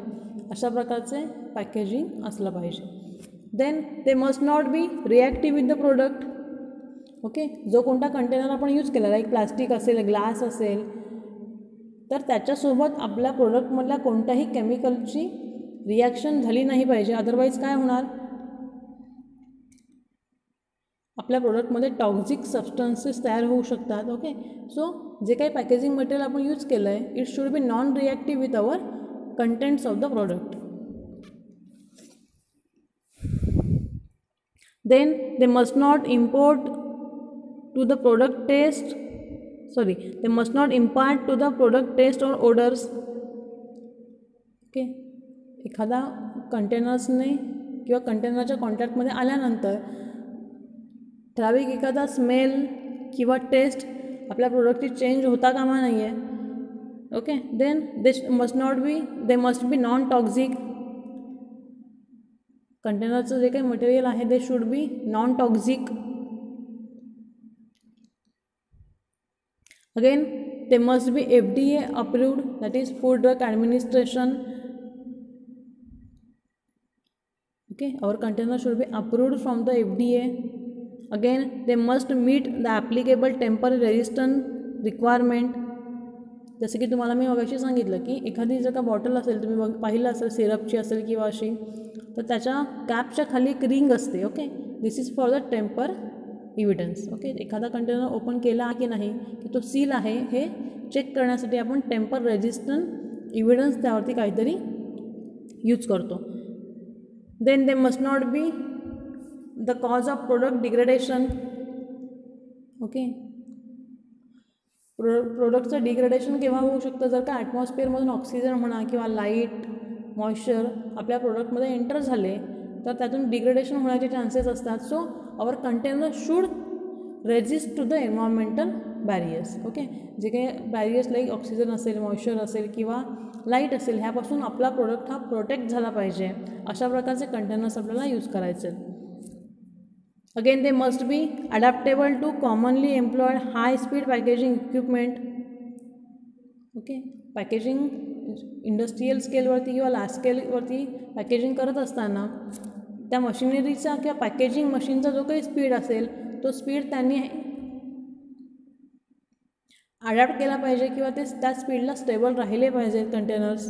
अशा प्रकारचे पॅकेजिंग असलं पाहिजे. Then they must not be reactive with the product. Okay, जो कोणता कंटेनर आपण यूज केला लाईक प्लास्टिक असेल, ग्लास असेल, तर त्याच्यासोबत आपल्या प्रोडक्टमधल्या कोणत्याही केमिकलची रिॲक्शन झाली नाही पाहिजे. अदरवाईज काय होणार, आपल्या प्रोडक्टमध्ये टॉक्झिक सबस्टन्सेस तयार होऊ शकतात. ओके, सो जे काही पॅकेजिंग मटेरियल आपण यूज केलं आहे it should be non reactive with our contents of the product. Then they must not import to the product test they must not impart to the product taste or odors. Okay, एखादा कंटेनर्सने किंवा कंटेनरच्या कॉन्टॅक्टमध्ये आल्यानंतर ठराविक एखादा smell किंवा test आपल्या प्रोडक्टची change होता कामा नाही आहे. Okay, then they must be non toxic. कंटेनरचं जे काही मटेरियल आहे they should be non toxic. Again, they must be FDA approved, that is Food Drug Administration. Okay, our container should be approved from the FDA. Again, they must meet the applicable temper resistant requirement. जसं की तुम्हाला मी मगाशी सांगितलं की एखादी जर का bottle असेल, तुम्ही पाहिलं असेल सिरपची असेल किंवा अशी, तर त्याच्या कॅपच्या खाली एक रिंग असते. Okay, this is for the tamper evidence. Okay, एखादा कंटेनर ओपन केला की नाही की तो सील आहे हे चेक करण्यासाठी आपण टेम्पर रेजिस्टंट इव्हिडन्स त्यावरती काहीतरी यूज करतो. Then they must not be the cause of product degradation. Okay, प्रोडक्टचं डिग्रेडेशन केव्हा होऊ शकतं, जर का ॲटमॉस्फिअरमधून ऑक्सिजन म्हणा किंवा लाईट, मॉइश्चर आपल्या प्रोडक्टमध्ये एंटर झाले तर त्यातून डिग्रेडेशन होण्याचे चान्सेस असतात. So our container should resist to the environmental barriers. Okay, जे काही बॅरियर्स लाईक ऑक्सिजन असेल, मॉइश्चर असेल किंवा लाईट असेल, ह्यापासून आपला प्रोडक्ट हा प्रोटेक्ट झाला पाहिजे. अशा प्रकारचे कंटेनर्स आपल्याला यूज करायचे आहेत. Again they must be adaptable to commonly employed high speed packaging equipment. Okay, packaging industrial स्केलवरती किंवा लार्ज स्केलवरती पॅकेजिंग करत असताना त्या मशिनरीचा किंवा पॅकेजिंग मशीनचा जो काही स्पीड असेल तो स्पीड त्यांनी अडॅप्ट केला पाहिजे किंवा ते त्या स्पीडला स्टेबल राहिले पाहिजेत containers.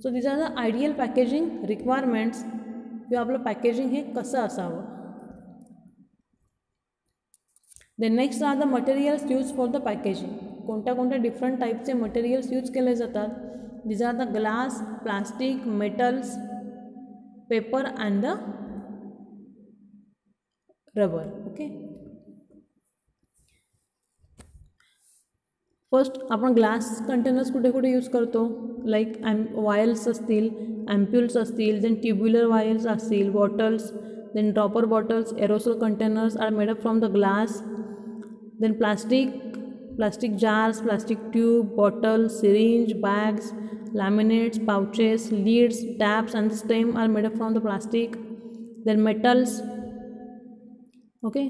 So these are the ideal packaging requirements किंवा आपलं पॅकेजिंग हे कसं असावं. Then next are the materials use for the packaging. कोणत्या कोणत्या डिफरंट टाईपचे मटेरियल्स यूज केले जातात. These are the glass, plastic, metals, paper and the rubber. Okay, first आपण ग्लास कंटेनर्स कुठे कुठे यूज करतो. लाईक वायल्स असतील, ॲम्प्युल्स असतील, देन ट्युब्युलर वायल्स असतील, bottles, then dropper bottles, aerosol containers are made up from the glass. Then plastic jars, plastic tube, bottles, syringe, bags, laminates, pouches, lids, taps and the stem are made up from the plastic. Then metals, okay,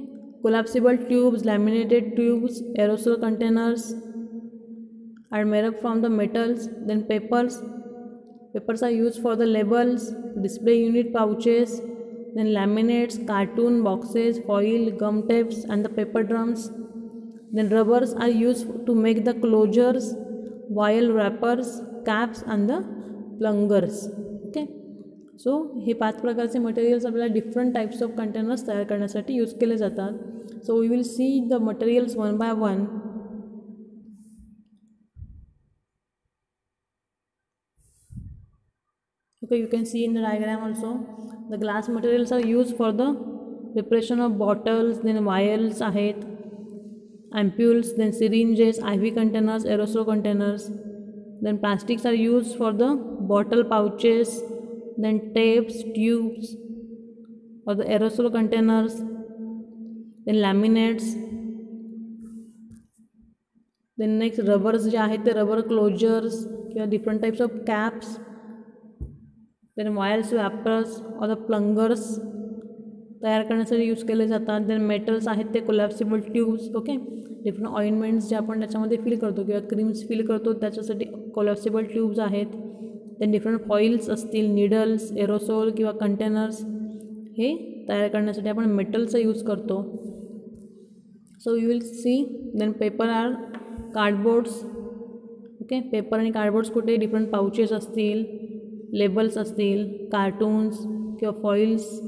collapsible tubes, laminated tubes, aerosol containers are made up from the metals. Then papers are used for the labels, display unit pouches, then laminates, cartoon boxes, foil, gum tapes and the paper drums. Then rubbers are used to make the closures, vial wrappers, caps and the plungers. Okay, सो हे 5 प्रकारचे materials आपल्याला different types of containers तयार करण्यासाठी use केले जातात. So we will see the materials one by one. Okay, you can see in the diagram also the glass materials are used for the preparation of bottles, then vials आहेत, ampules, then syringes, IV containers, aerosol containers. Then plastics are used for the bottle pouches, then tapes, tubes or the aerosol containers. Then laminates. Then next rubbers जे आहेत ते rubber closures किंवा different types of caps. Then vials, wrappers or the plungers तयार करण्यासाठी use केले जातात. Then metals आहेत ते collapsible tubes. Okay, different ointments जे आपण त्याच्यामध्ये फिल करतो किंवा क्रीम्स फिल करतो त्याच्यासाठी कोलॅप्सिबल ट्यूब्स आहेत. देन डिफरंट फॉइल्स असतील, निडल्स, एरोसोल किंवा कंटेनर्स हे तयार करण्यासाठी आपण मेटलचा यूज करतो. So you will see. Then paper or cardboards. Okay, paper आणि कार्डबोर्ड्स कुठे डिफरंट पाउचेस असतील, लेबल्स असतील, कार्टून्स किंवा फॉइल्स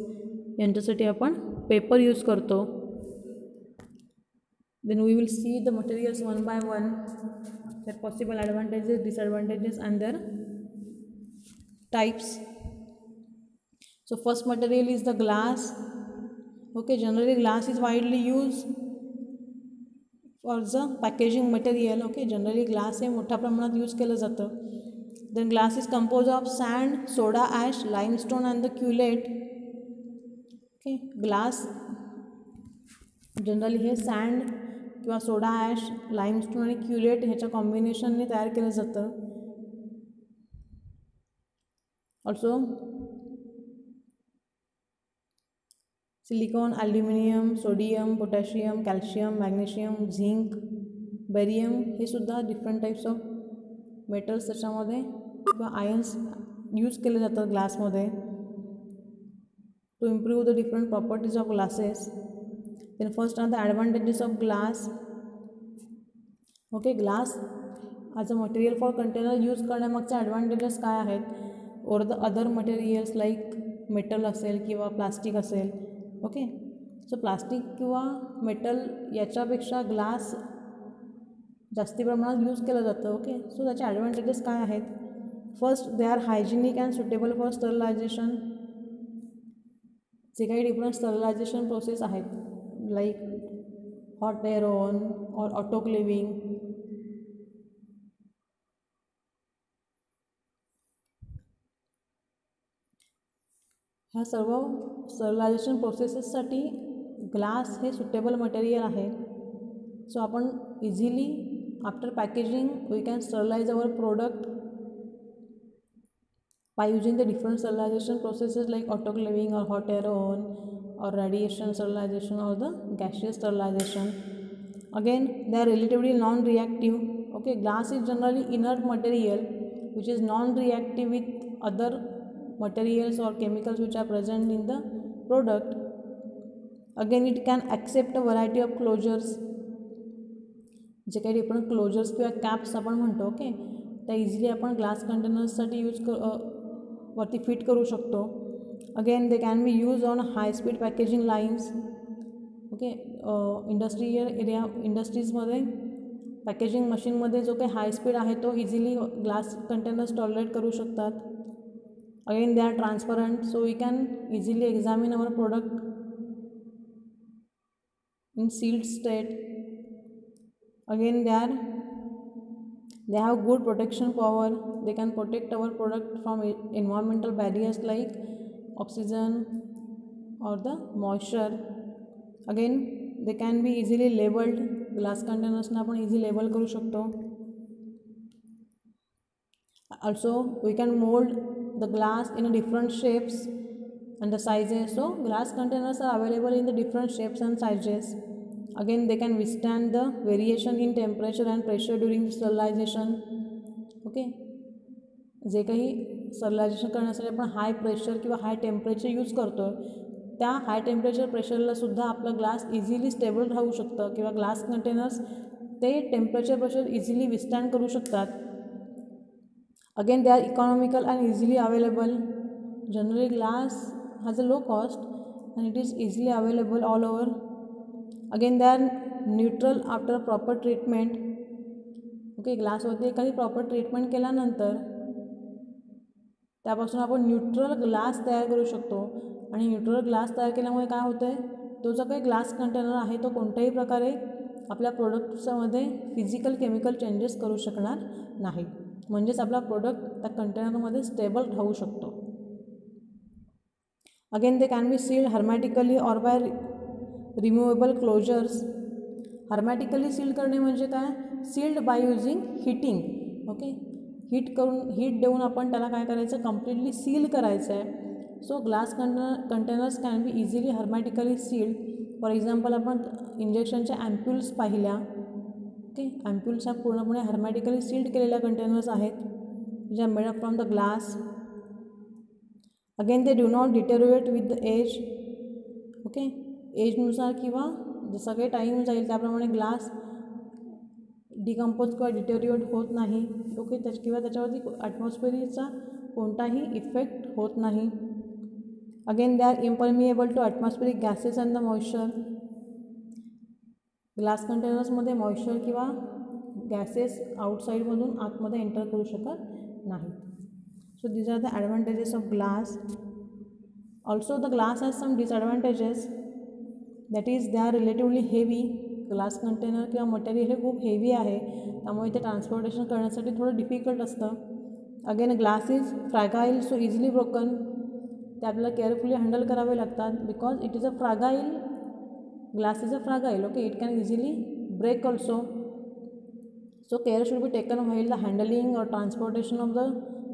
यांच्यासाठी आपण पेपर यूज करतो. Then we will see the materials one by one, their possible advantages, disadvantages and their types. So first material is the glass. Okay, generally glass is widely used for the packaging material. Okay, generally glass हे मोठ्या प्रमाणात use केलं जातं. Then glass is composed of sand, soda ash, limestone and the chelate. Okay, glass generally हे sand किंवा soda ash, limestone आणि cullet ह्याच्या कॉम्बिनेशनने तयार केलं जातं. Also silicon, aluminium, sodium, potassium, calcium, magnesium, zinc, barium हे सुद्धा डिफरंट टाईप्स ऑफ मेटल्स त्याच्यामध्ये किंवा आयन्स यूज केले जातात ग्लासमध्ये to improve the different properties of glasses. Then first are the advantages of glass. Okay, glass as a material for container use करण्यामागचे advantages काय आहेत or the other materials like metal असेल किंवा plastic असेल. Okay, so plastic किंवा metal याच्यापेक्षा glass जास्ती प्रमाणात यूज केलं जातं. ओके, सो त्याचे ॲडव्हान्टेजेस काय आहेत. First, they are hygienic and suitable for sterilization. जे काही डिफरंट स्टरलायझेशन प्रोसेस आहेत like hot air oven or autoclaving, ह्या सर्व स्टरलायझेशन प्रोसेसेससाठी ग्लास हे सुटेबल मटेरियल आहे. सो आपण easily after packaging we can sterilize our product by using the different sterilization processes like autoclaving or hot air oven or radiation sterilization or the gaseous sterilization. Again, they are relatively non-reactive. Okay, glass is generally inert material which is non-reactive with other materials or chemicals which are present in the product. Again, it can accept a variety of closures. जे काही different closures किंवा caps आपण म्हणतो, okay, त्या easily आपण glass कंटेनर्ससाठी वरती fit करू शकतो. Again they can be use on high speed packaging lines. Okay, इंडस्ट्रीजमध्ये पॅकेजिंग मशीनमध्ये जो काही हाय स्पीड आहे तो इझिली ग्लास कंटेनर्स टॉलरेट करू शकतात. Again they are transparent, so we can easily examine our product in sealed state. Again, they have good protection power. They can protect our product from environmental barriers like oxygen or the moisture. Again, they can be easily labeled. Glass containers ना आपण easy label करू शकतो. Also, we can mold the glass in a different shapes and the sizes. So, glass containers are available in the different shapes and sizes. Again, they can withstand the variation in temperature and pressure during the sterilization. Okay, जे काही sterilization करण्यासाठी आपण high pressure किंवा high temperature use करतो त्या high temperature प्रेशरला सुद्धा आपला glass easily stable राहू शकतं किंवा ग्लास कंटेनर्स ते टेम्परेचर प्रेशर इझिली विस्टँड करू शकतात. Again they are economical and easily available. Generally glass has a low cost and it is easily available all over. Again they are neutral after proper treatment. Okay, ग्लासवरती एखादी proper treatment केल्यानंतर त्यापासून आपण neutral glass तयार करू शकतो. आणि neutral glass तयार केल्यामुळे काय होतं आहे, तो जो काही ग्लास कंटेनर आहे तो कोणत्याही प्रकारे आपल्या प्रोडक्ट्समध्ये फिजिकल केमिकल चेंजेस करू शकणार नाही. म्हणजेच आपला प्रोडक्ट त्या कंटेनरमध्ये स्टेबल राहू शकतो. Again they can be sealed hermetically or by removable closures. Hermetically sealed करणे म्हणजे काय, sealed by using heating. Okay, heat देऊन आपण त्याला काय करायचं, कम्प्लिटली सील करायचं आहे. So glass containers can be easily hermetically sealed. For example आपण इंजेक्शनच्या ॲम्प्युल्स पाहिल्या. ओके, ॲम्प्युल्स ह्या पूर्णपणे हर्मॅटिकली सील्ड केलेल्या कंटेनर्स आहेत ज्या made up from the glass. Again they do not deteriorate with the age. Okay, एजनुसार किंवा जसं काही टाईम जाईल त्याप्रमाणे ग्लास डिकम्पोज किंवा डिटेरिओरेट होत नाही. ओके, किंवा त्याच्यावरती ॲटमॉस्फिअरचा कोणताही इफेक्ट होत नाही. Again they are impermeable to atmospheric gases and the moisture. Glass कंटेनर्समध्ये मॉइश्चर किंवा गॅसेस आउटसाईडमधून आतमध्ये एंटर करू शकत नाहीत. So these are the advantages of glass. Also the glass has some disadvantages. That is they are relatively heavy. Glass container किंवा material हे खूप हेवी आहे, त्यामुळे ते ट्रान्सपोर्टेशन करण्यासाठी थोडं डिफिकल्ट असतं. Again glass is fragile, so easily broken. ते आपल्याला केअरफुली हँडल करावे लागतात because it is a fragile. Glass is a fragile. Okay, it can easily break also. So care should be taken while the handling or transportation of the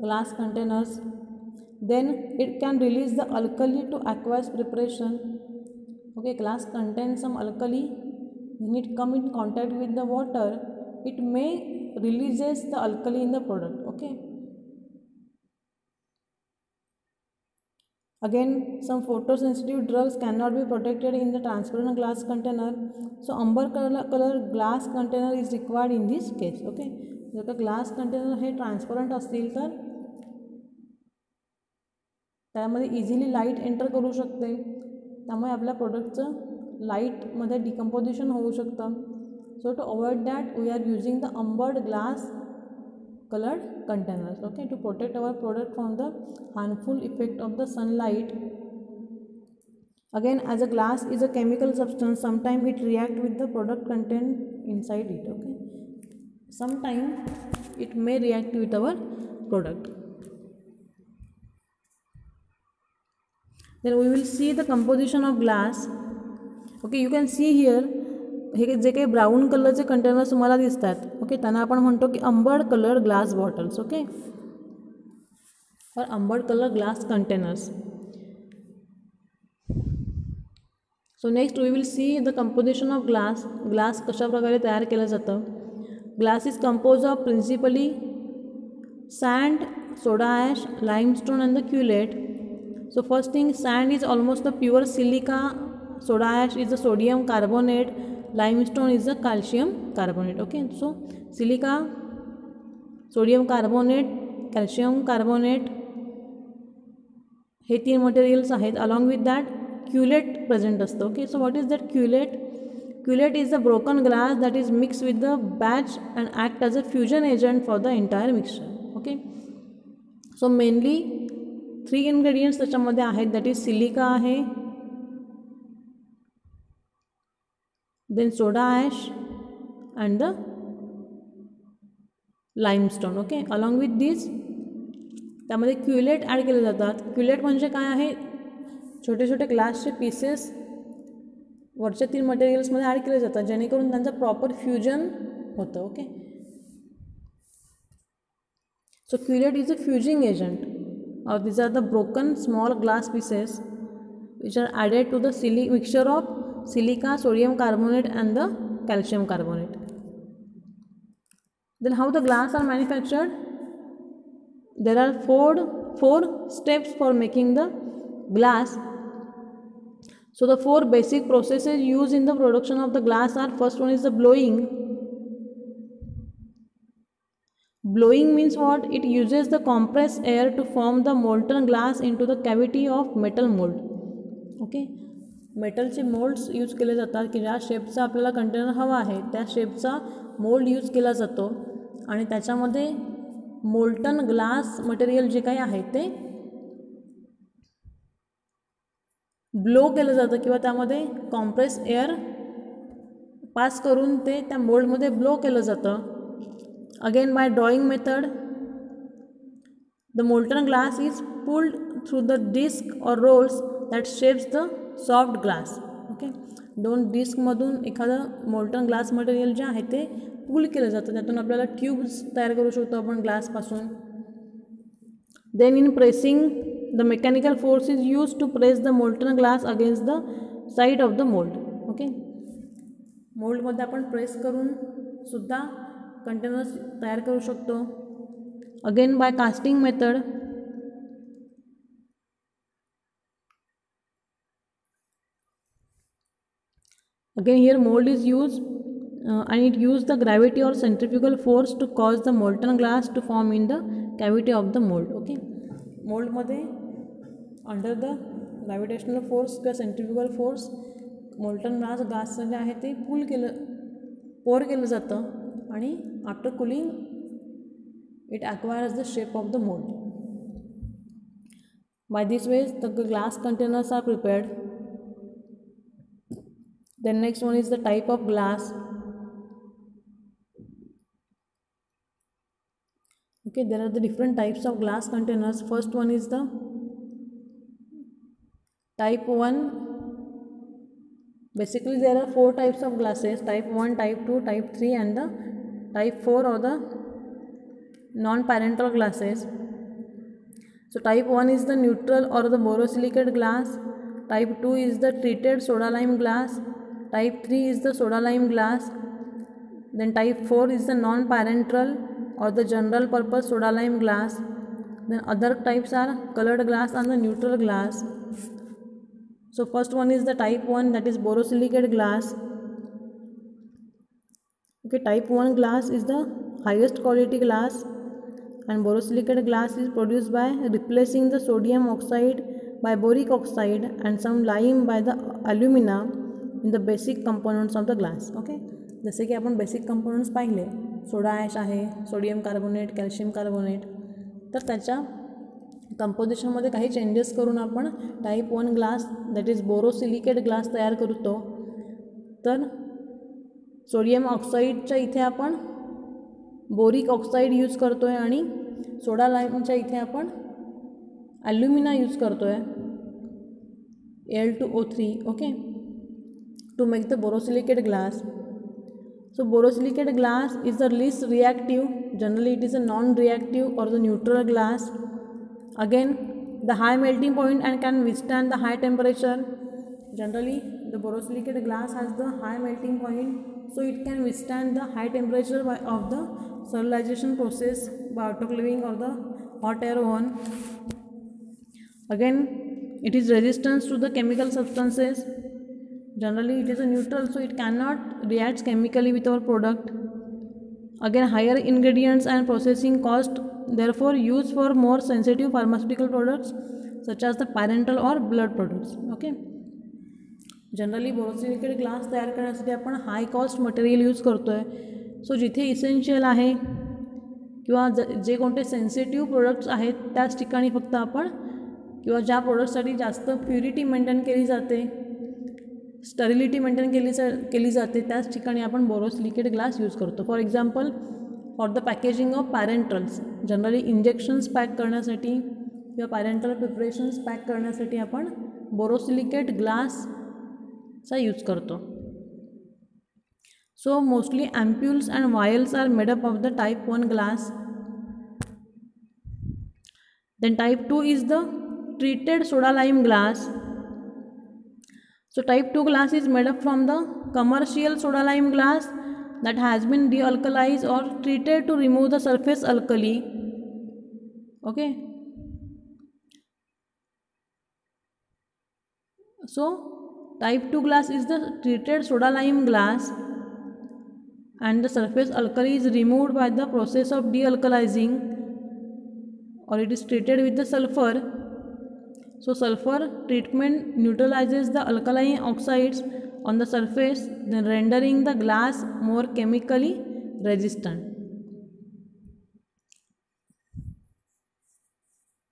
glass containers. Then it can release the alkali to aqueous preparation. Okay, glass contains some alkali. When it come in contact with the water, it may releases the alkali in the product. Okay. Again, some photosensitive drugs cannot be protected in the transparent glass container. So amber color glass container is required in this case. Okay, जर का glass container हे transparent असतील तर त्यामध्ये easily light enter करू शकते, त्यामुळे आपल्या प्रोडक्टचं लाईटमध्ये decomposition होऊ शकतं. So to avoid that we are using the ambered glass colored containers. Okay, to protect our product from the harmful effect of the sunlight. Again, as a glass is a chemical substance, sometimes it react with the product content inside it. Okay, sometimes it may react with our product. then we will see the composition of glass. Okay, you can see here हे जे काही brown कलरचे containers तुम्हाला दिसतात, okay, त्यांना आपण म्हणतो की amber colour glass bottles. Okay, और amber colour glass containers. So next we will see the composition of glass. Glass कशा प्रकारे तयार केलं जातं. Glass is compose of principally sand, soda ash, limestone and the chelate. So first thing, sand is almost the pure silica, soda ash is the sodium carbonate, limestone is the calcium carbonate. Okay, so silica, sodium carbonate, calcium carbonate हे तीन materials आहेत. Along with that cullet present असतं. Okay, so what is that cullet. Culate is the broken glass that is mixed with the batch and act as a fusion agent for the entire mixture. Okay, so mainly 3 ingredients त्याच्यामध्ये आहेत. That is silica आहे, then soda ash and the limestone. Okay, along with this त्यामध्ये cullet add केले जातात. क्युलेट म्हणजे काय आहे, छोटे छोटे ग्लासचे पीसेस वरच्या 3 मटेरियल्समध्ये ॲड केले जातात जेणेकरून त्यांचं प्रॉपर फ्युजन होतं. Okay, so cullet is a fusing agent और these are the broken small glass pieces which are added to the mixture of silica, sodium carbonate and the calcium carbonate. Then how the glass are manufactured? There are four steps for making the glass. So the 4 basic processes used in the production of the glass are, first one is the blowing. Blowing means what? It uses the compressed air to form the molten glass into the cavity of metal mold. Okay, मेटलचे moulds use केले जातात की ज्या शेपचा आपल्याला container हवा आहे त्या शेपचा mould use केला जातो आणि त्याच्यामध्ये मोल्टन ग्लास मटेरियल जे काही आहे ते ब्लो केलं जातं किंवा त्यामध्ये कॉम्प्रेस एअर पास करून ते त्या मोल्डमध्ये ब्लो केलं जातं. Again by drawing method the molten glass is pulled through the disc और rolls that shapes the soft glass. Okay, 2 डिस्कमधून एखादं मोल्टन ग्लास मटेरियल जे आहे ते पुल केलं जातं, त्यातून आपल्याला ट्यूब्स तयार करू शकतो आपण ग्लासपासून. Then in pressing the mechanical force is used to press the molten glass against the side of the mold. Okay, मोल्डमध्ये आपण प्रेस करून सुद्धा कंटेनर्स तयार करू शकतो. Again by casting method. Again here mold is used and it used the gravity or centrifugal force to cause the molten glass to form in the cavity of the mold. Okay, मोल्डमध्ये under the gravitational force किंवा centrifugal force molten glass जे आहे ते pour केलं जातं आणि after cooling it acquires the shape of the mould. By this ways the glass containers are prepared. Then next one is the type of glass. Okay, there are the different types of glass containers. First one is the type 1. Basically there are 4 types of glasses: type 1, type 2, type 3 and the type 4 or the non-parental glasses. So type 1 is the neutral or the borosilicate glass. Type 2 is the treated soda lime glass. Type 3 is the soda lime glass. Then type 4 is the non-parental or the general purpose soda lime glass. Then other types are colored glass and the neutral glass. So first one is the type 1, that is borosilicate glass. Okay, type 1 glass is the highest quality glass and borosilicate glass is produced by replacing the sodium oxide by boric oxide and some lime by the alumina in the basic components of the glass. Okay, जसे की आपण basic components पाहिले, soda ash आहे, sodium carbonate, calcium carbonate, तर त्याच्या कंपोजिशनमध्ये काही changes करून आपण type 1 glass that is borosilicate glass तयार करतो. तर सोडियम ऑक्साईडच्या इथे आपण बोरिक ऑक्साईड यूज करतो आहे आणि सोडा लाईमच्या इथे आपण ॲल्युमिना यूज करतो आहे. Al2O3, okay, to make the borosilicate glass. So borosilicate glass is the least reactive. Generally it is a non-reactive or the neutral glass. Again, the high melting point and can withstand the high temperature. Generally the borosilicate glass has the high melting point, so it can withstand the high temperature of the sterilization process by autoclaving or the hot air oven. Again, it is resistant to the chemical substances. Generally it is a neutral, so it cannot react chemically with our product. Again, higher ingredients and processing cost, therefore used for more sensitive pharmaceutical products such as the parenteral or blood products. Okay, generally borosilicate glass तयार करण्यासाठी आपण हाय cost material use करतो आहे. सो जिथे essential आहे किंवा जे कोणते sensitive products आहेत त्याच ठिकाणी फक्त आपण किंवा ज्या प्रोडक्टसाठी जास्त प्युरिटी मेंटेन केली जाते, स्टरिलिटी मेंटेन केली जाते त्याच ठिकाणी आपण बोरोसिलिकेट ग्लास यूज करतो. For example, for the packaging of parenterals, generally injections pack करण्यासाठी किंवा पॅरेंटल प्रिपरेशन्स पॅक करण्यासाठी आपण बोरोसिलिकेट ग्लासचा यूज करतो. So mostly ampoules and vials are made up of the type 1 glass. Then type 2 is the treated soda lime glass. So type 2 glass is made up from the commercial soda lime glass that has been dealkalized or treated to remove the surface alkali. Okay, so type 2 glass is the treated soda lime glass and the surface alkali is removed by the process of dealkalizing, or it is treated with the sulfur. So sulfur treatment neutralizes the alkaline oxides on the surface, then rendering the glass more chemically resistant.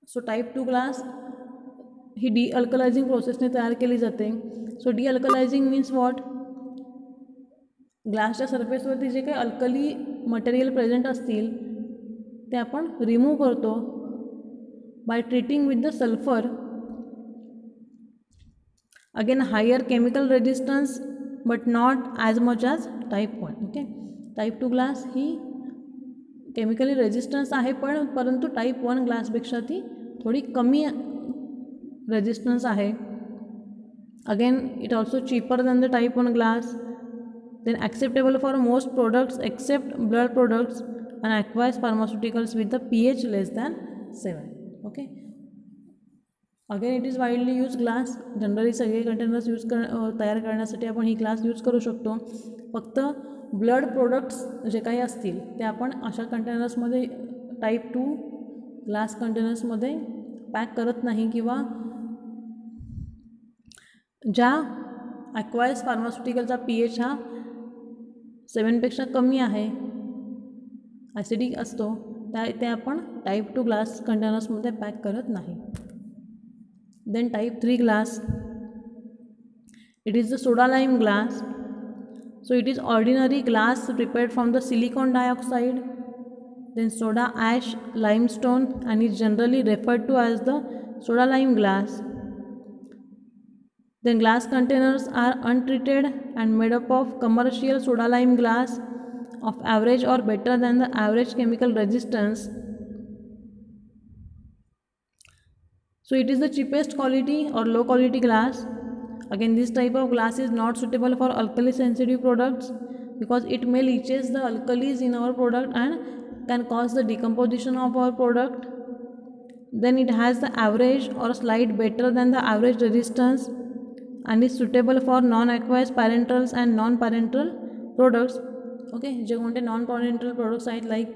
So type 2 glass he dealkalizing प्रोसेसने तयार केली जाते. सो dealkalizing means what? ग्लासच्या सरफेसवरती जे काही alkali material present असतील ते आपण remove करतो by treating with the sulphur. Again, higher chemical resistance but not as much as type 1. Okay, type 2 glass he chemically resistance आहे परंतु टाईप 1 ग्लासपेक्षा ती थोडी कमी रेजिस्टन्स आहे. Again it also cheaper than the type 1 glass. Then acceptable for most products except blood products and acquires pharmaceuticals with the pH less than 7. Okay, again it is widely use glass. Generally सगळे containers तयार करण्यासाठी आपण ही glass use करू शकतो. फक्त blood products जे काही असतील ते आपण अशा कंटेनर्समध्ये टाईप 2 ग्लास कंटेनर्समध्ये पॅक करत नाही, किंवा ज्या ॲक्वायर्स फार्मास्युटिकलचा pH हा 7पेक्षा कमी आहे, ॲसिडिक असतो, ते आपण टाईप 2 ग्लास कंटेनर्समध्ये पॅक करत नाही. Then type 3 glass, it is the soda lime glass. So it is ordinary glass prepared from the silicon dioxide, then soda ash, limestone, and is generally referred to as the soda lime glass. Then glass containers are untreated and made up of commercial soda lime glass of average or better than the average chemical resistance. So it is the cheapest quality or low quality glass. Again, this type of glass is not suitable for alkali sensitive products because it may leaches the alkalis in our product and can cause the decomposition of our product. Then it has the average or slight better than the average resistance and is suitable for non-aqueous parentals and non-parental products. Okay, जे कोणते non parenteral products आहेत like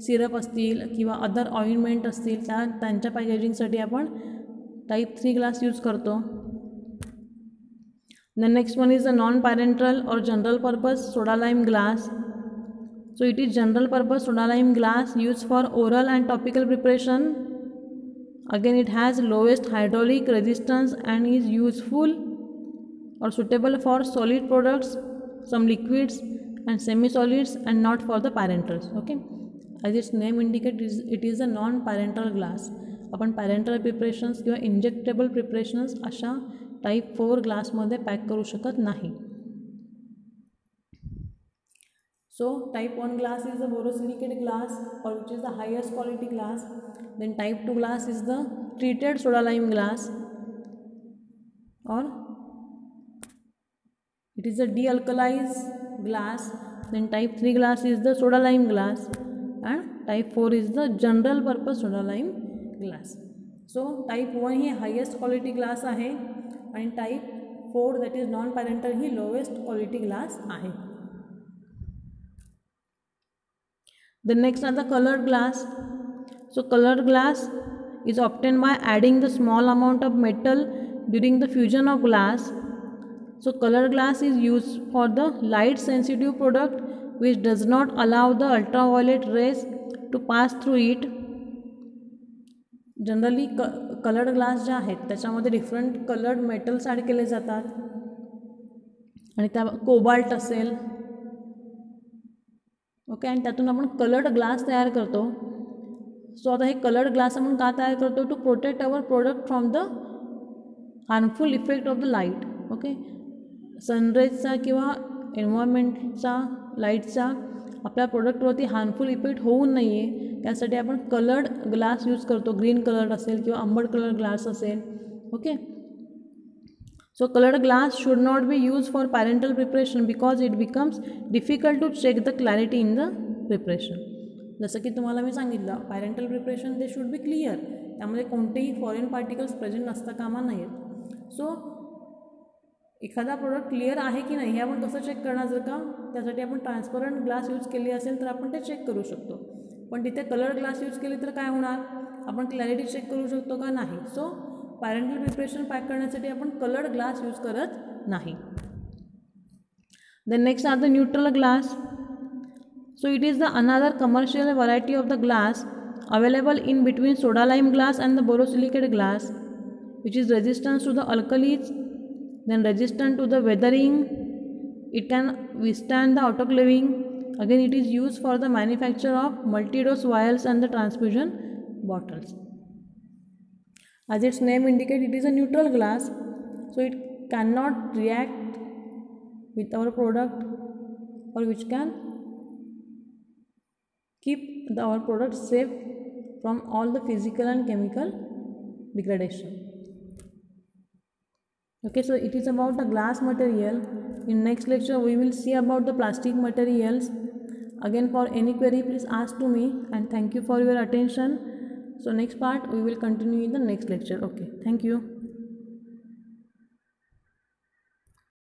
syrup असतील किंवा other ointment असतील त्यांच्या पॅकेजिंगसाठी आपण type 3 glass use करतो. The next one is the non parenteral और general purpose soda lime glass. So it is general purpose soda lime glass use for oral and topical preparation. Again it has lowest hydrolytic resistance and is useful or suitable for solid products, some liquids and semi-solids, and not for the parentals. Okay, as its name indicates, it is a non-parental glass. आपण parental preparations किंवा injectable preparations अशा type 4 ग्लासमध्ये pack करू शकत नाही. So type 1 glass is the borosilicate glass, or which is the highest quality glass. Then type 2 glass is the treated soda lime glass, or it is a dealkalized glass. Then type 3 glass is the soda lime glass, and type 4 is the general purpose soda lime glass. So type 1 he highest quality glass आहे आणि type 4 that is non parental he lowest quality glass आहे. The next are the colored glass. So colored glass is obtained by adding the small amount of metal during the fusion of glass. So colored glass is used for the light sensitive product which does not allow the ultraviolet rays to pass through it. Generally coloured glass जे आहेत त्याच्यामध्ये different coloured metals add केले जातात आणि त्या cobalt असेल, okay, आणि त्यातून आपण कलर्ड ग्लास तयार करतो. सो आता हे कलर्ड ग्लास आपण का तयार करतो? To protect our product from the harmful effect of the light. Okay, सनरेजचा किंवा एन्व्हायरमेंटचा लाईटचा आपल्या प्रोडक्टवरती हार्मफुल इफेक्ट होऊ नये त्यासाठी आपण कलर्ड ग्लास यूज करतो. ग्रीन कलर्ड असेल किंवा आंबट कलर ग्लास असेल. Okay, so colored glass should not be used for parental preparation because it becomes difficult to check the clarity in the preparation. जसं की तुम्हाला मी सांगितलं, parental preparation they should B clear, त्यामध्ये कोणतेही फॉरेन पार्टिकल्स प्रेझेंट नसता कामा नाहीत. सो एखादा product clear आहे की नाही हे आपण कसं चेक करणार? जर का त्यासाठी आपण ट्रान्सपरंट ग्लास यूज केली असेल तर आपण ते चेक करू शकतो, पण तिथे कलर्ड ग्लास यूज केली तर काय होणार? आपण क्लॅरिटी चेक करू शकतो का? नाही. सो पॅरेंटल प्रिपरेशन पॅक करण्यासाठी आपण कलर्ड ग्लास यूज करत नाही. Then next are the neutral glass. So it is the another commercial variety of the glass available in between soda lime glass and the borosilicate glass, which is resistant to the alkalis, then resistant to the weathering. It can withstand the autoclaving. Again, it is used for the manufacture of multi-dose vials and the transfusion bottles. As its name indicates, it is a neutral glass, so it cannot react with our product, or which can keep our product safe from all the physical and chemical degradation. Okay, so it is about the glass material. In next lecture we will see about the plastic materials. Again, for any query please ask to me, and thank you for your attention. So next part we will continue in the next lecture. Okay, thank you.